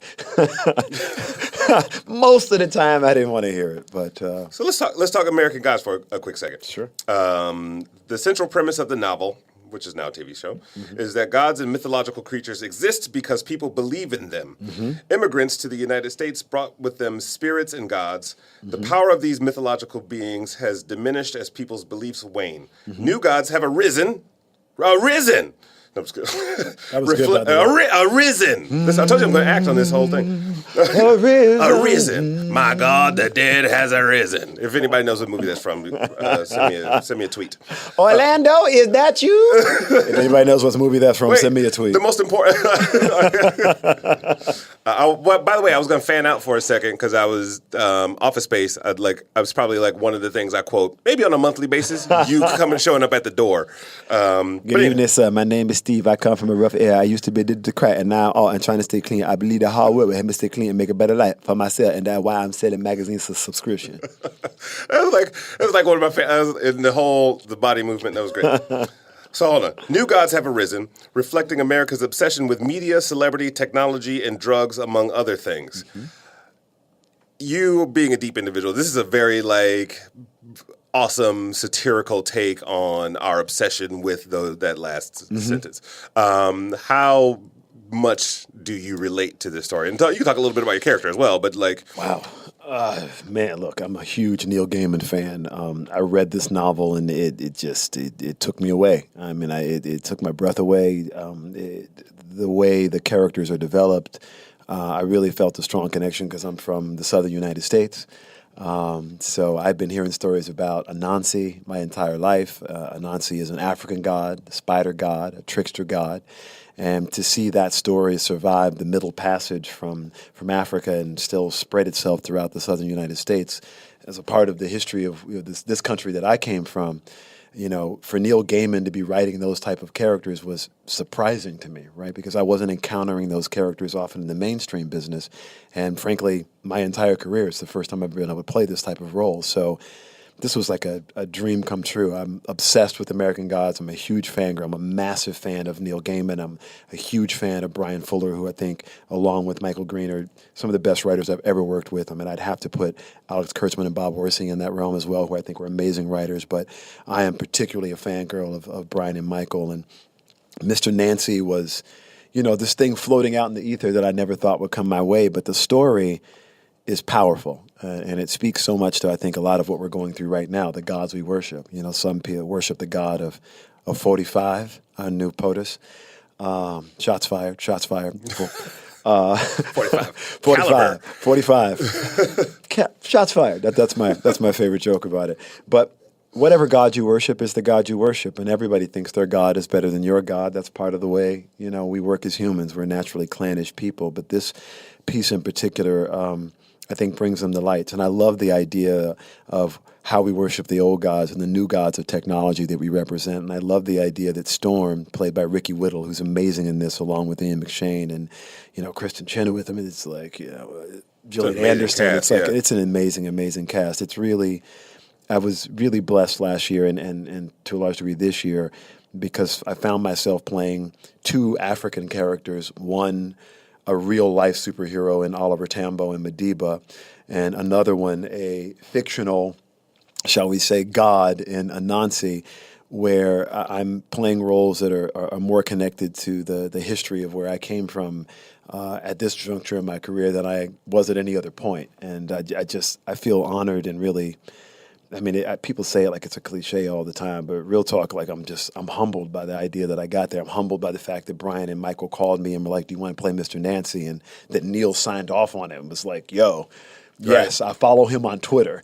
[SPEAKER 2] Most of the time I didn't want to hear it. But
[SPEAKER 1] so let's talk American Gods for a quick second.
[SPEAKER 2] Sure.
[SPEAKER 1] The central premise of the novel, which is now a TV show, is that gods and mythological creatures exist because people believe in them. Immigrants to the United States brought with them spirits and gods. The power of these mythological beings has diminished as people's beliefs wane. New gods have arisen. No, I'm just kidding.
[SPEAKER 2] That was good, by the way.
[SPEAKER 1] Arisen. Listen, I told you I'm going to act on this whole thing. Arisen. My God, the dead has arisen. If anybody knows what movie that's from, send me a tweet.
[SPEAKER 2] Orlando, is that you? If anybody knows what movie that's from, send me a tweet.
[SPEAKER 1] The most important. By the way, I was going to fan out for a second because I was Office Space. I was probably like one of the things I quote maybe on a monthly basis. You coming showing up at the door.
[SPEAKER 2] Good evening, sir. My name is Steve. I come from a rough area. I used to be the crack, and now I'm trying to stay clean. I believe that hard work will help me stay clean and make a better life for myself, and that's why I'm selling magazines for subscription. It
[SPEAKER 1] was like one of my in the body movement. That was great. So hold on. New gods have arisen, reflecting America's obsession with media, celebrity, technology, and drugs, among other things. You being a deep individual, this is a very awesome satirical take on our obsession with that last sentence. How much do you relate to this story? And you can talk a little bit about your character as well, but
[SPEAKER 2] wow. Man, look, I'm a huge Neil Gaiman fan. I read this novel and it took me away. I mean, it took my breath away. The way the characters are developed, I really felt a strong connection because I'm from the southern United States. So I've been hearing stories about Anansi my entire life. Anansi is an African god, a spider god, a trickster god. And to see that story survive the Middle Passage from Africa and still spread itself throughout the southern United States as a part of the history of this country that I came from, for Neil Gaiman to be writing those type of characters was surprising to me, right? Because I wasn't encountering those characters often in the mainstream business. And frankly, my entire career, it's the first time I've been able to play this type of role. So this was like a dream come true. I'm obsessed with American Gods. I'm a huge fangirl. I'm a massive fan of Neil Gaiman. I'm a huge fan of Brian Fuller, who I think, along with Michael Green, are some of the best writers I've ever worked with. I mean, I'd have to put Alex Kurtzman and Bob Orsi in that realm as well, who I think were amazing writers. But I am particularly a fangirl of Brian and Michael. And Mr. Nancy was, this thing floating out in the ether that I never thought would come my way. But the story is powerful, and it speaks so much to, I think, a lot of what we're going through right now, the gods we worship. Some people worship the god of 45, new POTUS. Shots fired. 45. Shots fired. That's my favorite joke about it. But whatever god you worship is the god you worship, and everybody thinks their god is better than your god. That's part of the way, we work as humans. We're naturally clannish people, but this piece in particular, I think, brings them to light. And I love the idea of how we worship the old gods and the new gods of technology that we represent. And I love the idea that Storm, played by Ricky Whittle, who's amazing in this, along with Ian McShane and, Kristen Chenoweth. I mean, it's like, Gillian Anderson.
[SPEAKER 1] Cast,
[SPEAKER 2] it's an amazing, amazing cast. I was really blessed last year and to a large degree this year, because I found myself playing two African characters, one a real-life superhero in Oliver Tambo and Madiba, and another one, a fictional, shall we say, god in Anansi, where I'm playing roles that are more connected to the history of where I came from at this juncture in my career than I was at any other point. And I feel honored and really, people say it like it's a cliche all the time, but real talk, like I'm humbled by the idea that I got there. I'm humbled by the fact that Brian and Michael called me and were like, "Do you want to play Mr. Nancy?" And that Neil signed off on it and was like, "Yo, yes, I follow him on Twitter."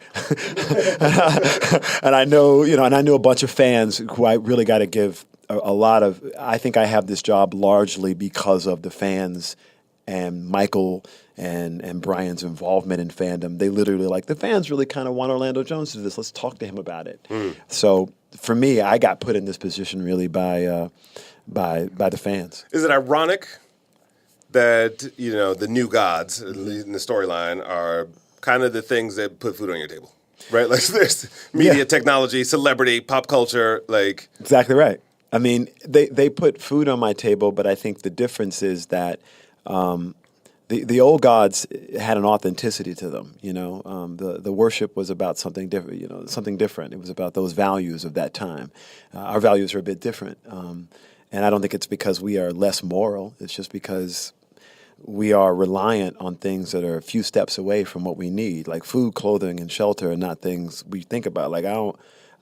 [SPEAKER 2] And I know, and I know a bunch of fans who I really got to give a lot of. I think I have this job largely because of the fans and Michael and Brian's involvement in fandom. They literally, the fans really kind of want Orlando Jones to do this. Let's talk to him about it. So for me, I got put in this position really by the fans.
[SPEAKER 1] Is it ironic that, the new gods in the storyline are kind of the things that put food on your table, right? Like there's media, technology, celebrity, pop culture,
[SPEAKER 2] Exactly right. I mean, they put food on my table, but I think the difference is that the old gods had an authenticity to them. The worship was about something different. Something different. It was about those values of that time. Our values are a bit different, and I don't think it's because we are less moral. It's just because we are reliant on things that are a few steps away from what we need, like food, clothing, and shelter, are not things we think about.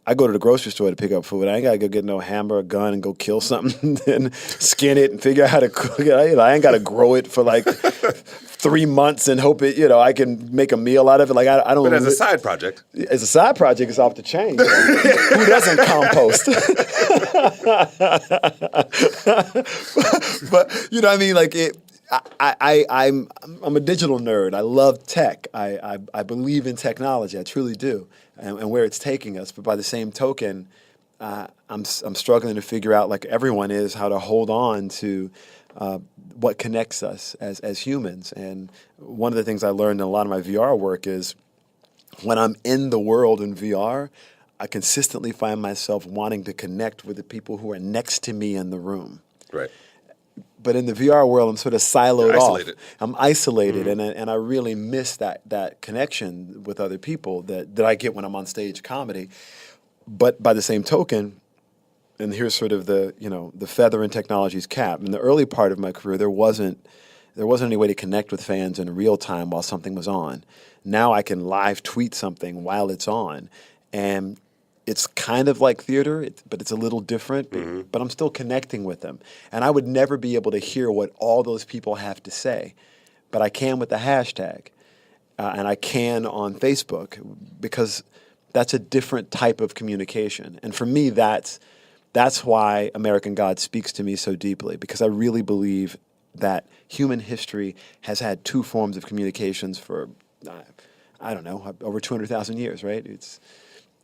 [SPEAKER 2] I go to the grocery store to pick up food. I ain't got to go get no hammer or gun and go kill something and skin it and figure out how to cook it. I ain't got to grow it for 3 months and hope it, I can make a meal out of it. I don't.
[SPEAKER 1] But as a side project.
[SPEAKER 2] As a side project, it's off the chain. Who doesn't compost? But I'm a digital nerd. I love tech. I believe in technology. I truly do, and where it's taking us. But by the same token, I'm struggling to figure out, like everyone is, how to hold on to what connects us as humans. And one of the things I learned in a lot of my VR work is when I'm in the world in VR, I consistently find myself wanting to connect with the people who are next to me in the room.
[SPEAKER 1] Right.
[SPEAKER 2] But in the VR world, I'm sort of siloed off. I'm isolated,
[SPEAKER 1] Mm-hmm.
[SPEAKER 2] and I really miss that connection with other people that I get when I'm on stage comedy. But by the same token, and here's sort of the feather in technology's cap. In the early part of my career, there wasn't any way to connect with fans in real time while something was on. Now I can live tweet something while it's on, and it's kind of like theater, but it's a little different, but I'm still connecting with them. And I would never be able to hear what all those people have to say, but I can with the hashtag. and I can on Facebook, because that's a different type of communication. And for me, that's why American Gods speaks to me so deeply, because I really believe that human history has had two forms of communications for, I don't know, over 200,000 years, right? It's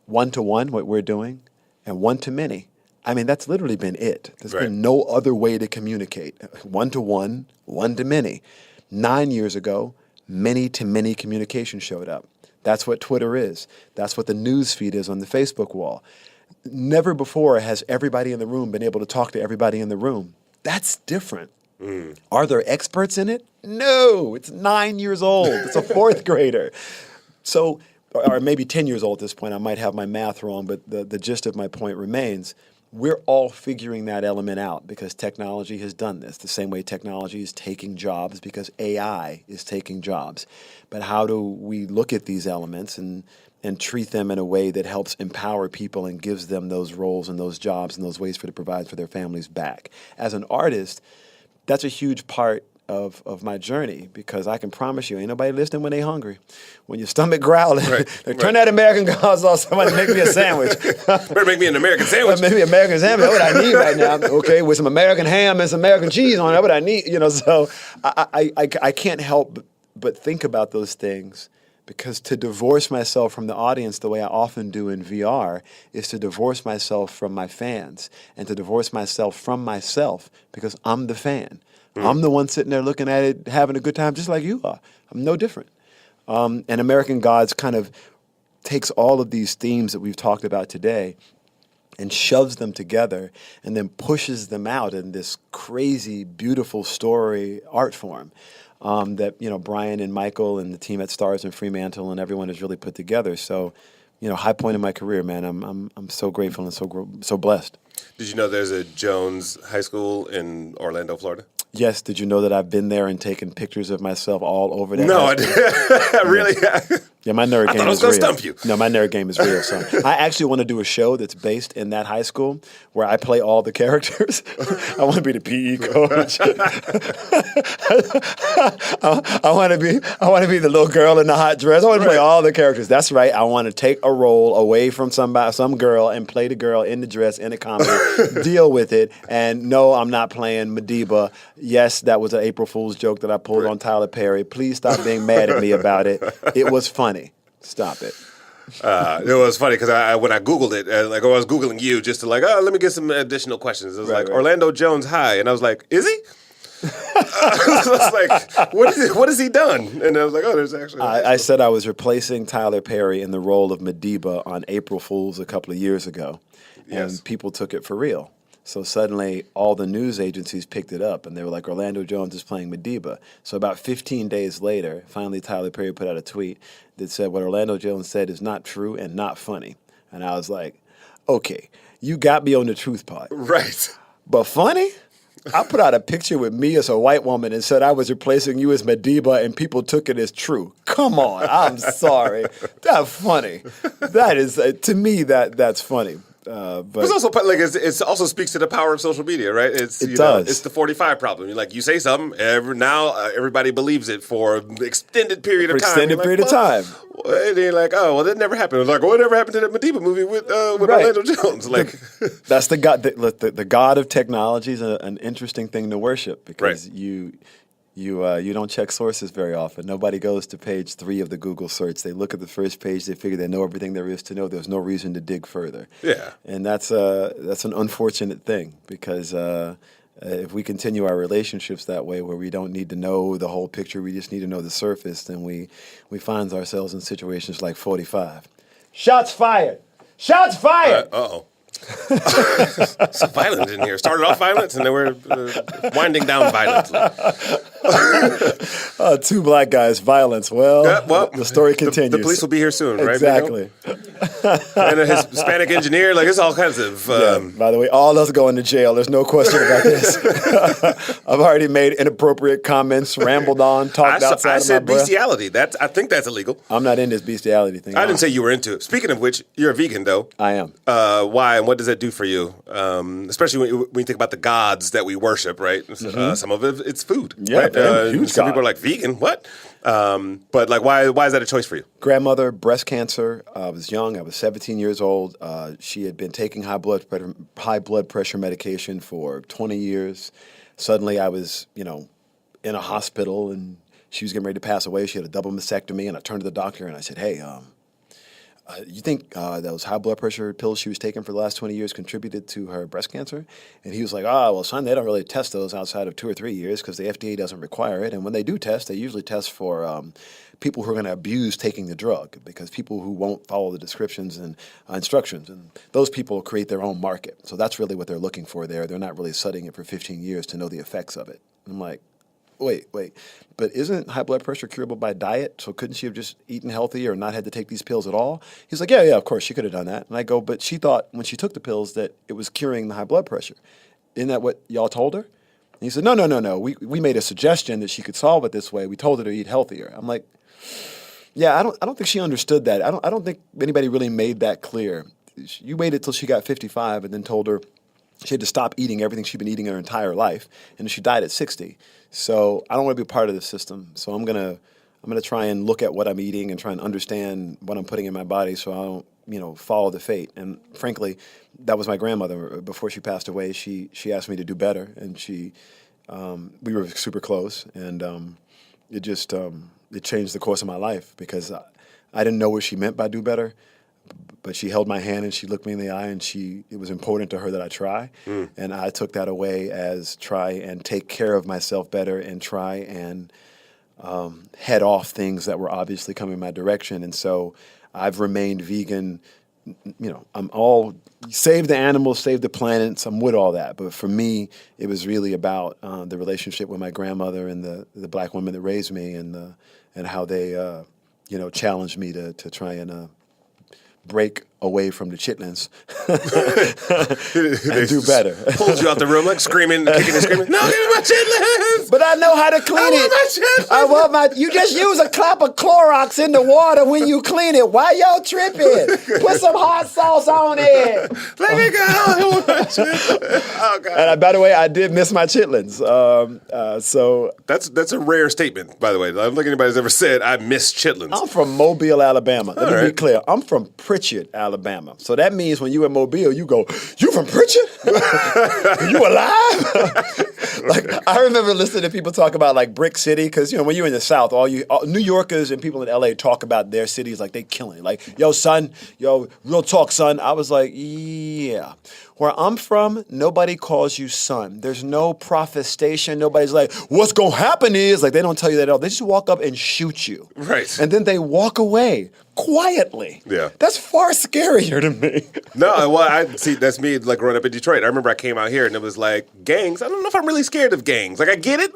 [SPEAKER 2] one-to-one, what we're doing, and one-to-many. I mean, that's literally been it. There's been no other way to communicate. One-to-one, one-to-many. 9 years ago, many-to-many communication showed up. That's what Twitter is. That's what the news feed is on the Facebook wall. Never before has everybody in the room been able to talk to everybody in the room. That's different. Are there experts in it? No, it's 9 years old. It's a fourth grader. So, or maybe 10 years old at this point. I might have my math wrong, but the gist of my point remains. We're all figuring that element out because technology has done this, the same way technology is taking jobs because AI is taking jobs. But how do we look at these elements and treat them in a way that helps empower people and gives them those roles and those jobs and those ways to provide for their families back? As an artist, that's a huge part of my journey, because I can promise you, ain't nobody listening when they hungry. When your stomach growling, turn that American Gods off, somebody make me a sandwich.
[SPEAKER 1] Better make me an American sandwich.
[SPEAKER 2] Make me an American sandwich, that's what I need right now. Okay, with some American ham and some American cheese on it, that's what I need. So I can't help but think about those things, because to divorce myself from the audience the way I often do in VR is to divorce myself from my fans and to divorce myself from myself, because I'm the fan. I'm the one sitting there looking at it, having a good time just like you are. I'm no different. And American Gods kind of takes all of these themes that we've talked about today and shoves them together and then pushes them out in this crazy, beautiful story art form that, Brian and Michael and the team at Starz and Fremantle and everyone has really put together. So, high point in my career, man. I'm so grateful and so blessed.
[SPEAKER 1] Did you know there's a Jones High School in Orlando, Florida?
[SPEAKER 2] Yes. Did you know that I've been there and taken pictures of myself all over that?
[SPEAKER 1] No, I didn't. Really?
[SPEAKER 2] Yeah, my nerd game is real. I
[SPEAKER 1] thought I was going to stump you.
[SPEAKER 2] No, my nerd game is real, son. I actually want to do a show that's based in that high school where I play all the characters. I want to be the PE coach. I want to be the little girl in the hot dress. I want to play all the characters. That's right. I want to take a role away from some girl and play the girl in the dress in a comedy, deal with it, and no, I'm not playing Madiba. Yes, that was an April Fool's joke that I pulled on Tyler Perry. Please stop being mad at me about it. It was funny. Stop it.
[SPEAKER 1] It was funny because when I Googled it, I was Googling you just to let me get some additional questions. It was Orlando Jones High, and I was like, is he? I was like, what has he done? And I was like, oh, there's actually.
[SPEAKER 2] I said I was replacing Tyler Perry in the role of Madiba on April Fool's a couple of years ago, and people took it for real. So suddenly, all the news agencies picked it up, and they were like, Orlando Jones is playing Madiba. So about 15 days later, finally Tyler Perry put out a tweet that said, what Orlando Jones said is not true and not funny. And I was like, okay, you got me on the truth part.
[SPEAKER 1] Right.
[SPEAKER 2] But funny? I put out a picture with me as a white woman and said I was replacing you as Madiba, and people took it as true. Come on, I'm sorry. That's funny. That is, to me, that's funny. But
[SPEAKER 1] it's also it also speaks to the power of social media, right? It does. It's the 45 problem. You say something, everybody believes it for an extended period of time. And you're like, oh, well, that never happened. It was like, whatever happened to that Madiba movie with Orlando Jones?
[SPEAKER 2] That's the God. The God of technology is an interesting thing to worship, because you don't check sources very often. Nobody goes to page 3 of the Google search. They look at the first page. They figure they know everything there is to know. There's no reason to dig further.
[SPEAKER 1] Yeah,
[SPEAKER 2] and that's an unfortunate thing, because if we continue our relationships that way, where we don't need to know the whole picture, we just need to know the surface, then we find ourselves in situations like 45. Shots fired! Shots fired!
[SPEAKER 1] Uh-oh. So violent in here. Started off violent, and then we're winding down violently.
[SPEAKER 2] Two black guys, violence. Well, the story continues.
[SPEAKER 1] The police will be here soon, right?
[SPEAKER 2] Exactly.
[SPEAKER 1] And a Hispanic engineer, it's all kinds of.
[SPEAKER 2] By the way, all us going to jail. There's no question about this. I've already made inappropriate comments, rambled on, talked outside of my breath. I said bestiality.
[SPEAKER 1] I think that's illegal.
[SPEAKER 2] I'm not in this bestiality thing.
[SPEAKER 1] I didn't say you were into it. Speaking of which, you're a vegan, though.
[SPEAKER 2] I am.
[SPEAKER 1] Why, and what does that do for you? Especially when you think about the gods that we worship, right? Mm-hmm. Some of it's food, right?
[SPEAKER 2] for him, huge
[SPEAKER 1] some
[SPEAKER 2] God.
[SPEAKER 1] people are like, vegan, what? But like, why is that a choice for you?
[SPEAKER 2] Grandmother, breast cancer. I was young. I was 17 years old. She had been taking high blood pressure medication for 20 years. Suddenly, I was, in a hospital, and she was getting ready to pass away. She had a double mastectomy, and I turned to the doctor and I said, "Hey, you think those high blood pressure pills she was taking for the last 20 years contributed to her breast cancer?" And he was like, well, son, they don't really test those outside of 2 or 3 years because the FDA doesn't require it. And when they do test, they usually test for people who are going to abuse taking the drug, because people who won't follow the descriptions and instructions, and those people create their own market. So that's really what they're looking for there. They're not really studying it for 15 years to know the effects of it. I'm like, wait, but isn't high blood pressure curable by diet? So couldn't she have just eaten healthy or not had to take these pills at all? He's like, yeah, of course, she could have done that. And I go, but she thought when she took the pills that it was curing the high blood pressure. Isn't that what y'all told her? And he said, no. We made a suggestion that she could solve it this way. We told her to eat healthier. I'm like, yeah, I don't think she understood that. I don't think anybody really made that clear. You waited till she got 55 and then told her she had to stop eating everything she'd been eating her entire life, and she died at 60. So I don't want to be a part of the system. So I'm gonna try and look at what I'm eating and try and understand what I'm putting in my body, so I don't, follow the fate. And frankly, that was my grandmother. Before she passed away, she asked me to do better, and we were super close, and it changed the course of my life, because I didn't know what she meant by do better. But she held my hand and she looked me in the eye, and it was important to her that I try. And I took that away as try and take care of myself better and try and head off things that were obviously coming my direction. And so I've remained vegan. I'm all save the animals, save the planets. I'm with all that. But for me, it was really about the relationship with my grandmother and the black women that raised me, and how they challenged me to try and break away from the chitlins and do better.
[SPEAKER 1] Pulled you out the room like screaming, kicking and screaming, no, give me my chitlins!
[SPEAKER 2] But I know how to clean it. I want my you just use a clap of Clorox in the water when you clean it. Why y'all tripping? Put some hot sauce on it.
[SPEAKER 1] Let me go. I want my chitlins. Oh, God.
[SPEAKER 2] And by the way, I did miss my chitlins. So
[SPEAKER 1] that's a rare statement, by the way. I don't think anybody's ever said, I miss chitlins.
[SPEAKER 2] I'm from Mobile, Alabama. Let me be clear. I'm from Pritchard, Alabama. So that means when you in Mobile, you go, you from Pritchard? You alive? Like, I remember listening to people talk about like Brick City, because when you're in the South, all New Yorkers and people in LA talk about their cities like they killing it. Like, yo, son, real talk, son. I was like, yeah. Where I'm from, nobody calls you son. There's no protestation. Nobody's like, what's going to happen is, like, they don't tell you that at all. They just walk up and shoot you.
[SPEAKER 1] Right.
[SPEAKER 2] And then they walk away quietly.
[SPEAKER 1] Yeah.
[SPEAKER 2] That's far scarier to me.
[SPEAKER 1] No, well, that's me, like, growing up in Detroit. I remember I came out here and it was like, gangs. I don't know if I'm really scared of gangs. Like, I get it.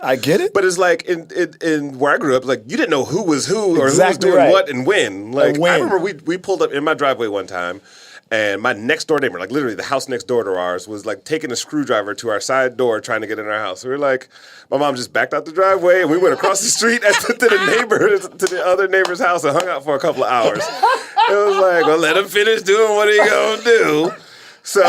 [SPEAKER 1] But it's like, in where I grew up, like, you didn't know who was who or
[SPEAKER 2] exactly
[SPEAKER 1] who was doing
[SPEAKER 2] right.
[SPEAKER 1] what and when. Like,
[SPEAKER 2] and when.
[SPEAKER 1] I remember we pulled up in my driveway one time, and my next door neighbor, like literally the house next door to ours, was like taking a screwdriver to our side door trying to get in our house. We were like, my mom just backed out the driveway, and we went across the street to the other neighbor's house and hung out for a couple of hours. It was like, well, let him finish doing what he gonna do. So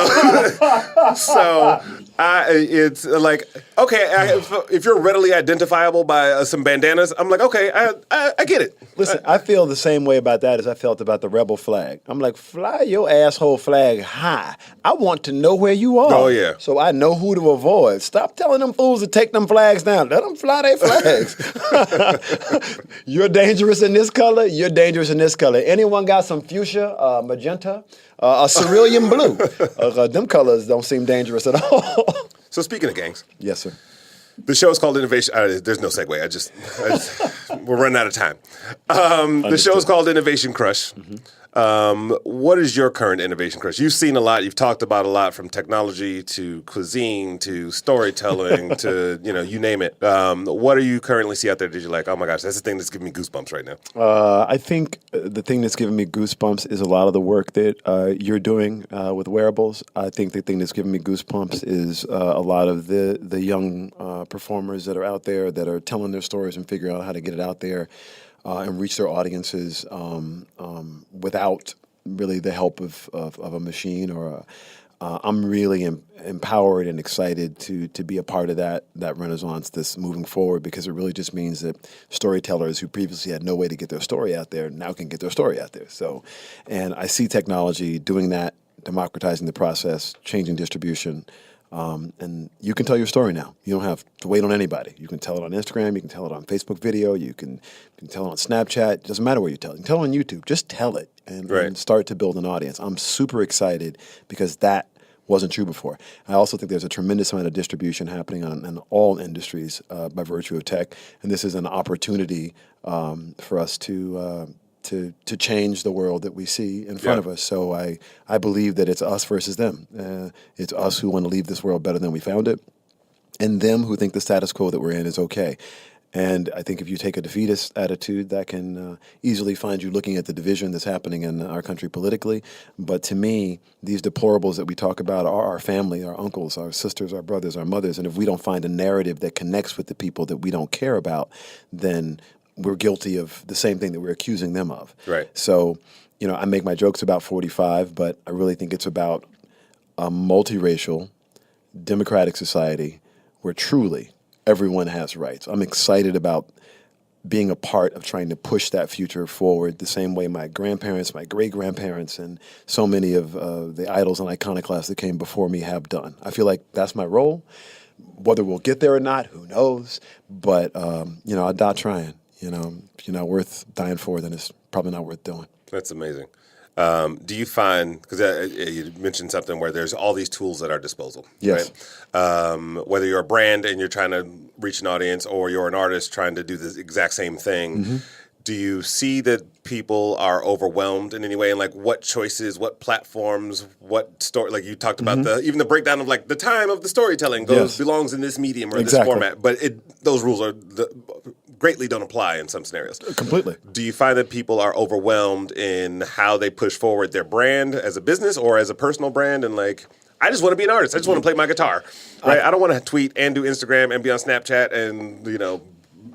[SPEAKER 1] it's like, okay, if you're readily identifiable by some bandanas, I'm like, okay, I get it.
[SPEAKER 2] Listen, I feel the same way about that as I felt about the rebel flag. I'm like, fly your asshole flag high. I want to know where you are.
[SPEAKER 1] Oh, yeah.
[SPEAKER 2] So I know who to avoid. Stop telling them fools to take them flags down. Let them fly their flags. You're dangerous in this color. You're dangerous in this color. Anyone got some fuchsia, magenta, a cerulean blue? Them colors don't seem dangerous at all.
[SPEAKER 1] So speaking of gangs.
[SPEAKER 2] Yes, sir.
[SPEAKER 1] The show is called Innovation. There's no segue. We're running out of time. The show is called Innovation Crush. What is your current innovation crush? You've seen a lot. You've talked about a lot, from technology to cuisine to storytelling to, you name it. What do you currently see out there that you're like, oh my gosh, that's the thing that's giving me goosebumps right now?
[SPEAKER 2] I think the thing that's giving me goosebumps is a lot of the work that you're doing with wearables. I think the thing that's giving me goosebumps is a lot of the young performers that are out there that are telling their stories and figuring out how to get it out there and reach their audiences without really the help of a machine or I'm really empowered and excited to be a part of that renaissance that's moving forward, because it really just means that storytellers who previously had no way to get their story out there now can get their story out there. So, and I see technology doing that, democratizing the process, changing distribution. And you can tell your story now. You don't have to wait on anybody. You can tell it on Instagram. You can tell it on Facebook video. You can tell it on Snapchat. It doesn't matter where you tell it. You can tell it on YouTube. Just tell it and start to build an audience. I'm super excited because that wasn't true before. I also think there's a tremendous amount of distribution happening in all industries by virtue of tech. And this is an opportunity for us to change the world that we see in front of us. So I believe that it's us versus them. It's us who want to leave this world better than we found it, and them who think the status quo that we're in is okay. And I think if you take a defeatist attitude, that can easily find you looking at the division that's happening in our country politically. But to me, these deplorables that we talk about are our family, our uncles, our sisters, our brothers, our mothers. And if we don't find a narrative that connects with the people that we don't care about, then we're guilty of the same thing that we're accusing them of.
[SPEAKER 1] Right.
[SPEAKER 2] So, I make my jokes about 45, but I really think it's about a multiracial, democratic society where truly everyone has rights. I'm excited about being a part of trying to push that future forward the same way my grandparents, my great-grandparents, and so many of the idols and iconoclasts that came before me have done. I feel like that's my role. Whether we'll get there or not, who knows? But, I'll die trying. If you're not worth dying for, then it's probably not worth doing.
[SPEAKER 1] That's amazing. Do you find, because you mentioned something where there's all these tools at our disposal,
[SPEAKER 2] yes,
[SPEAKER 1] right? Whether you're a brand and you're trying to reach an audience, or you're an artist trying to do the exact same thing, do you see that people are overwhelmed in any way? And like, what choices, what platforms, what story? Like you talked about even the breakdown of like the time of the storytelling belongs in this medium or this format, but those rules are greatly don't apply in some scenarios.
[SPEAKER 2] Completely.
[SPEAKER 1] Do you find that people are overwhelmed in how they push forward their brand as a business or as a personal brand? And like, I just want to be an artist. I just want to play my guitar, right? I don't want to tweet and do Instagram and be on Snapchat and,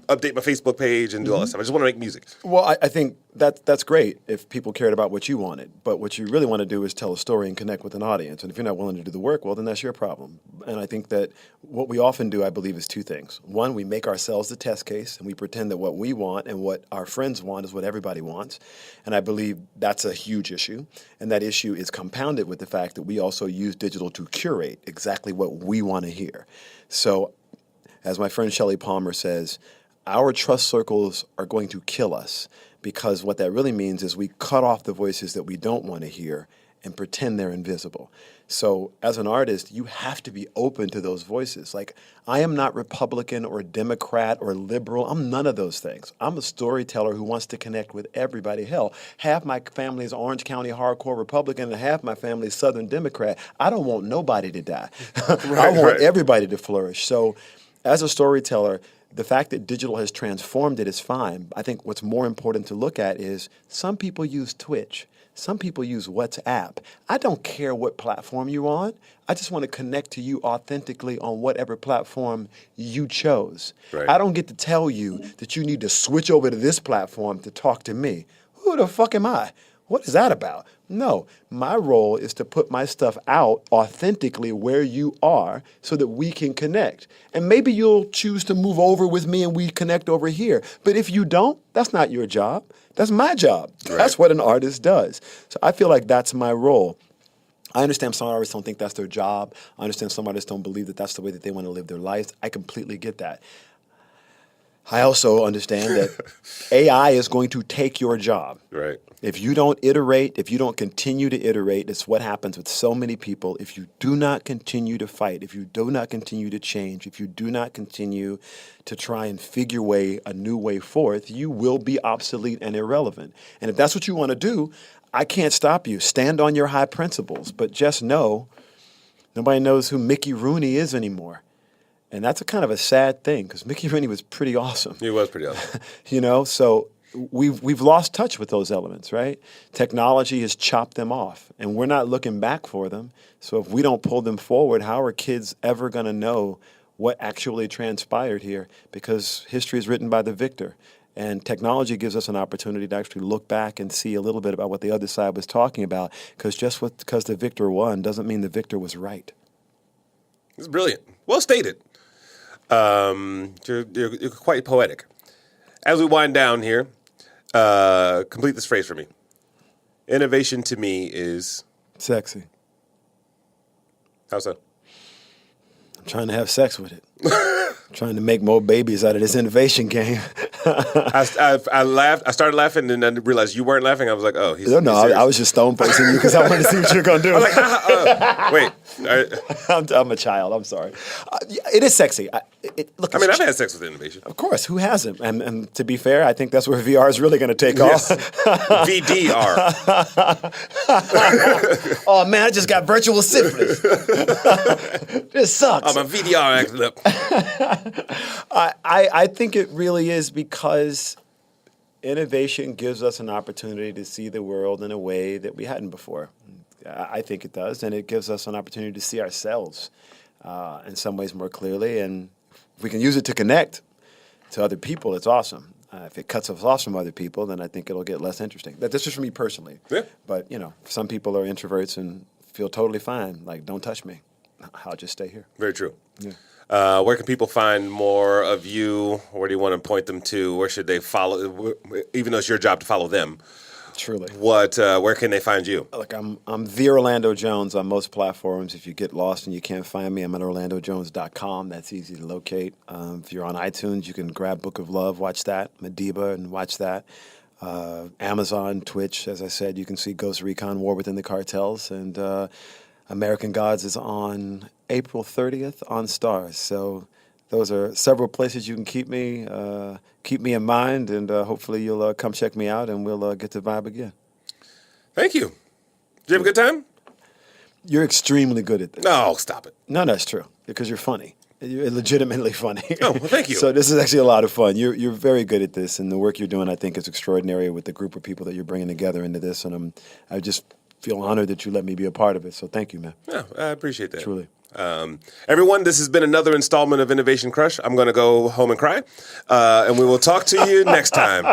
[SPEAKER 1] update my Facebook page and do all that stuff. I just want to make music.
[SPEAKER 2] Well, I think that's great if people cared about what you wanted. But what you really want to do is tell a story and connect with an audience. And if you're not willing to do the work, well, then that's your problem. And I think that what we often do, I believe, is two things. One, we make ourselves the test case, and we pretend that what we want and what our friends want is what everybody wants. And I believe that's a huge issue. And that issue is compounded with the fact that we also use digital to curate exactly what we want to hear. So, as my friend Shelley Palmer says, our trust circles are going to kill us, because what that really means is we cut off the voices that we don't want to hear and pretend they're invisible. So as an artist, you have to be open to those voices. Like, I am not Republican or Democrat or liberal. I'm none of those things. I'm a storyteller who wants to connect with everybody. Hell, half my family is Orange County hardcore Republican and half my family is Southern Democrat. I don't want nobody to die. I want everybody to flourish. So as a storyteller, the fact that digital has transformed it is fine. I think what's more important to look at is some people use Twitch. Some people use WhatsApp. I don't care what platform you're on. I just want to connect to you authentically on whatever platform you chose.
[SPEAKER 1] Right.
[SPEAKER 2] I don't get to tell you that you need to switch over to this platform to talk to me. Who the fuck am I? What is that about? No, my role is to put my stuff out authentically where you are so that we can connect. And maybe you'll choose to move over with me and we connect over here. But if you don't, that's not your job. That's my job.
[SPEAKER 1] Right.
[SPEAKER 2] That's what an artist does. So I feel like that's my role. I understand some artists don't think that's their job. I understand some artists don't believe that that's the way that they want to live their lives. I completely get that. I also understand that AI is going to take your job.
[SPEAKER 1] Right.
[SPEAKER 2] If you don't iterate, if you don't continue to iterate, it's what happens with so many people. If you do not continue to fight, if you do not continue to change, if you do not continue to try and figure a new way forth, you will be obsolete and irrelevant. And if that's what you want to do, I can't stop you. Stand on your high principles, but just know nobody knows who Mickey Rooney is anymore. And that's a kind of a sad thing, because Mickey Rooney was pretty awesome.
[SPEAKER 1] He was pretty awesome.
[SPEAKER 2] So we've lost touch with those elements, right? Technology has chopped them off, and we're not looking back for them. So if we don't pull them forward, how are kids ever going to know what actually transpired here? Because history is written by the victor. And technology gives us an opportunity to actually look back and see a little bit about what the other side was talking about, because because the victor won doesn't mean the victor was right.
[SPEAKER 1] It's brilliant. Well stated. You're quite poetic. As we wind down here, complete this phrase for me. Innovation to me is...
[SPEAKER 2] Sexy.
[SPEAKER 1] How so?
[SPEAKER 2] I'm trying to have sex with it. Trying to make more babies out of this innovation game.
[SPEAKER 1] I laughed. I started laughing, and then I realized you weren't laughing. I was like, "Oh, he's
[SPEAKER 2] no, I was just stone facing you because I wanted to see what you're gonna do."
[SPEAKER 1] I was like, wait.
[SPEAKER 2] I'm a child. I'm sorry. It is sexy. Look,
[SPEAKER 1] I've had sex with innovation.
[SPEAKER 2] Of course, who hasn't? And to be fair, I think that's where VR is really going to take off.
[SPEAKER 1] VDR.
[SPEAKER 2] Oh man, I just got virtual syphilis. This sucks.
[SPEAKER 1] I'm a VDR acting up.
[SPEAKER 2] I think it really is because innovation gives us an opportunity to see the world in a way that we hadn't before. I think it does, and it gives us an opportunity to see ourselves in some ways more clearly. And if we can use it to connect to other people, it's awesome. If it cuts us off from other people, then I think it'll get less interesting. That's just for me personally.
[SPEAKER 1] Yeah.
[SPEAKER 2] But, some people are introverts and feel totally fine. Like, don't touch me. I'll just stay here.
[SPEAKER 1] Very true.
[SPEAKER 2] Yeah.
[SPEAKER 1] Where can people find more of you? Where do you want to point them to? Where should they follow? Even though it's your job to follow them.
[SPEAKER 2] Truly.
[SPEAKER 1] Where can they find you?
[SPEAKER 2] Look, I'm the Orlando Jones on most platforms. If you get lost and you can't find me, I'm at orlandojones.com. That's easy to locate. If you're on iTunes, you can grab Book of Love, watch that. Mediba, and watch that. Amazon, Twitch, as I said, you can see Ghost Recon War Within the Cartels. And American Gods is on April 30th on Starz. So those are several places you can keep me in mind, and hopefully you'll come check me out, and we'll get to vibe again.
[SPEAKER 1] Thank you. Did you have a good time?
[SPEAKER 2] You're extremely good at this.
[SPEAKER 1] No, stop it.
[SPEAKER 2] No, that's true, because you're funny. You're legitimately funny.
[SPEAKER 1] Oh, well, thank you.
[SPEAKER 2] So this is actually a lot of fun. You're very good at this, and the work you're doing, I think, is extraordinary with the group of people that you're bringing together into this, and I just feel honored that you let me be a part of it. So thank you, man.
[SPEAKER 1] Yeah, I appreciate that.
[SPEAKER 2] Truly.
[SPEAKER 1] Everyone, this has been another installment of Innovation Crush. I'm going to go home and cry, and we will talk to you next time.